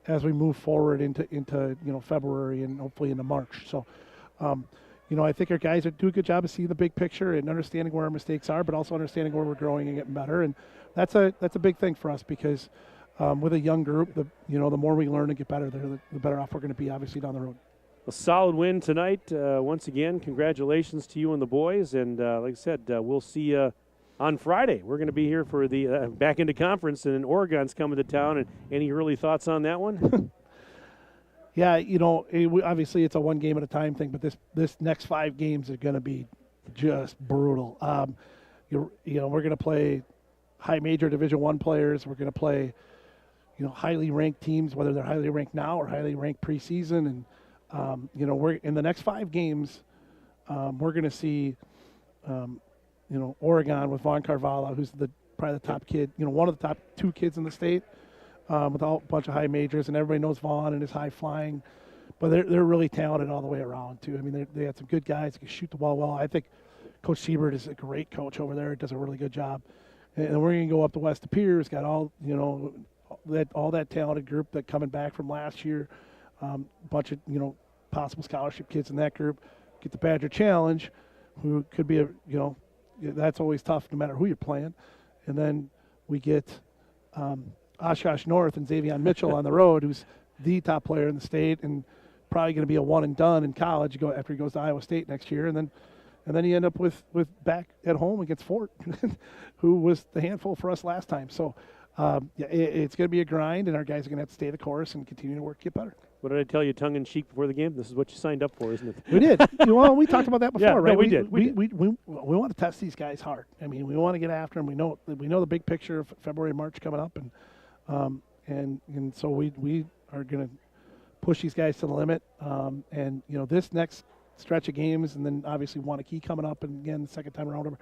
as we move forward into February and hopefully into March. So, I think our guys do a good job of seeing the big picture and understanding where our mistakes are, but also understanding where we're growing and getting better. And that's a big thing for us because with a young group, the more we learn and get better, the better off we're going to be, obviously, down the road. A solid win tonight. Once again, congratulations to you and the boys. And like I said, we'll see you on Friday. We're going to be here for the back into conference, and Oregon's coming to town. And any early thoughts on that one? Yeah, obviously it's a one game at a time thing, but this next 5 games are going to be just brutal. We're going to play high major Division I players. We're going to play, highly ranked teams, whether they're highly ranked now or highly ranked preseason. And we're in the next 5 games. We're going to see, Oregon with Vaughn Carvalho, who's probably the top kid, one of the top 2 kids in the state. With a bunch of high majors, and everybody knows Vaughn and his high flying, but they're really talented all the way around too. I mean, they had some good guys who can shoot the ball well. I think Coach Siebert is a great coach over there; does a really good job. And we're going to go up to West Piers, got all that talented group that coming back from last year, bunch of possible scholarship kids in that group. Get the Badger Challenge, who could be that's always tough no matter who you're playing, and then we get. Oshkosh North and Xavier Mitchell on the road, who's the top player in the state and probably going to be a one and done in college after he goes to Iowa State next year. And then you end up with back at home against Fort, who was the handful for us last time. So it's going to be a grind, and our guys are going to have to stay the course and continue to work to get better. What did I tell you, tongue-in-cheek, before the game? This is what you signed up for, isn't it? We did. We talked about that before, yeah, right? No, we did. We want to test these guys hard. I mean, we want to get after them. We know the big picture of February and March coming up, and so we are going to push these guys to the limit. This next stretch of games, and then obviously Wanakee coming up, and again, the second time around.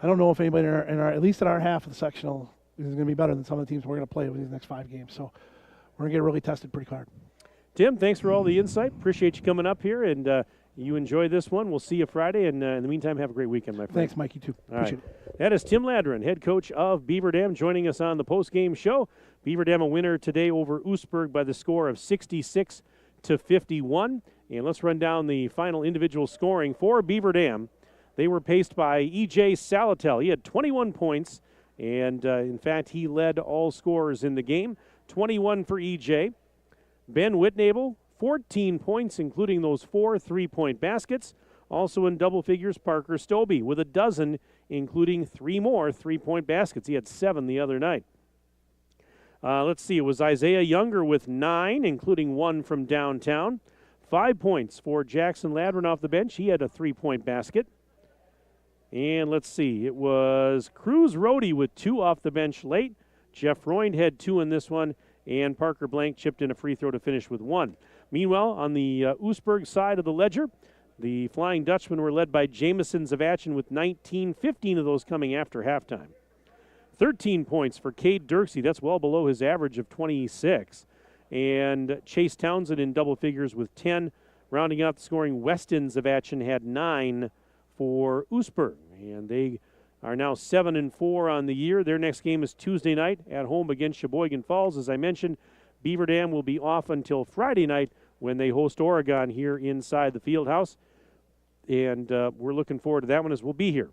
I don't know if anybody in our at least in our half of the sectional is going to be better than some of the teams we're going to play with these next 5 games. So we're going to get really tested pretty hard. Tim, thanks for all the insight. Appreciate you coming up here, and you enjoy this one. We'll see you Friday, and in the meantime, have a great weekend, my friend. Thanks, Mike. You too. Appreciate it. That is Tim Ladron, head coach of Beaver Dam, joining us on the post-game show. Beaver Dam a winner today over Oostburg by the score of 66-51. And let's run down the final individual scoring for Beaver Dam. They were paced by E.J. Salatel. He had 21 points, and in fact, he led all scorers in the game. 21 for E.J. Ben Whitnable, 14 points, including those 4 3-point baskets. Also in double figures, Parker Stobie with a dozen, including 3 more 3-point baskets. He had 7 the other night. Let's see, it was Isaiah Younger with 9, including 1 from downtown. 5 points for Jackson Ladron off the bench. He had a 3-point basket. And let's see, it was Cruz Rohde with 2 off the bench late. Jeff Freund had 2 in this one, and Parker Blank chipped in a free throw to finish with 1. Meanwhile, on the Oostburg side of the ledger, the Flying Dutchmen were led by Jamison Zavachin with 19, 15 of those coming after halftime. 13 points for Cade Dirksey. That's well below his average of 26. And Chase Townsend in double figures with 10. Rounding out the scoring, Weston Zavachin had 9 for Oostburg. And they are now 7-4 on the year. Their next game is Tuesday night at home against Sheboygan Falls. As I mentioned, Beaver Dam will be off until Friday night when they host Oregon here inside the field house. And we're looking forward to that one, as we'll be here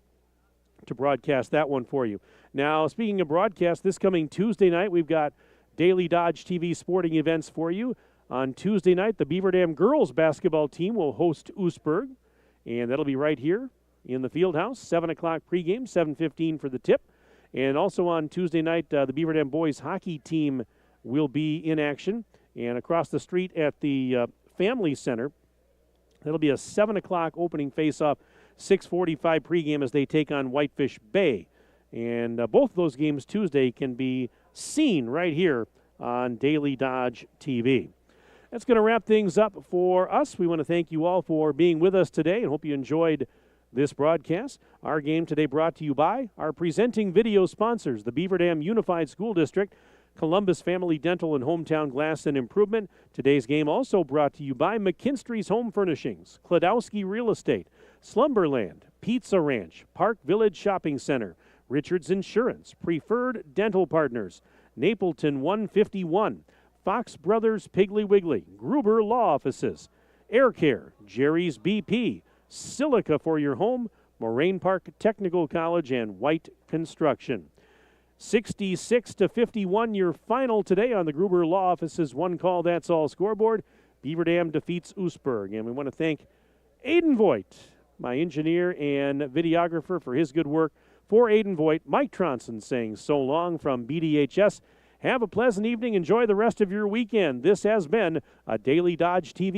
to broadcast that one for you. Now, speaking of broadcast, this coming Tuesday night, we've got Daily Dodge TV sporting events for you. On Tuesday night, the Beaver Dam girls basketball team will host Oostburg, and that'll be right here in the field house. 7 o'clock pregame, 7:15 for the tip. And also on Tuesday night, the Beaver Dam boys hockey team will be in action. And across the street at the Family Center, that'll be a 7 o'clock opening face-off, 6:45 pregame as they take on Whitefish Bay. And both of those games Tuesday can be seen right here on Daily Dodge TV. That's going to wrap things up for us. We want to thank you all for being with us today and hope you enjoyed this broadcast. Our game today brought to you by our presenting video sponsors, the Beaver Dam Unified School District, Columbus Family Dental and Hometown Glass and Improvement. Today's game also brought to you by McKinstry's Home Furnishings, Kladowski Real Estate, Slumberland, Pizza Ranch, Park Village Shopping Center, Richards Insurance, Preferred Dental Partners, Napleton 151, Fox Brothers Piggly Wiggly, Gruber Law Offices, Air Care, Jerry's BP, Silica for your home, Moraine Park Technical College, and White Construction. 66-51 your final today on the Gruber Law Office's One Call That's All scoreboard. Beaver Dam defeats Oostburg. And we want to thank Aiden Voigt, my engineer and videographer, for his good work. For Aiden Voigt, Mike Tronson saying so long from BDHS. Have a pleasant evening. Enjoy the rest of your weekend. This has been a Daily Dodge TV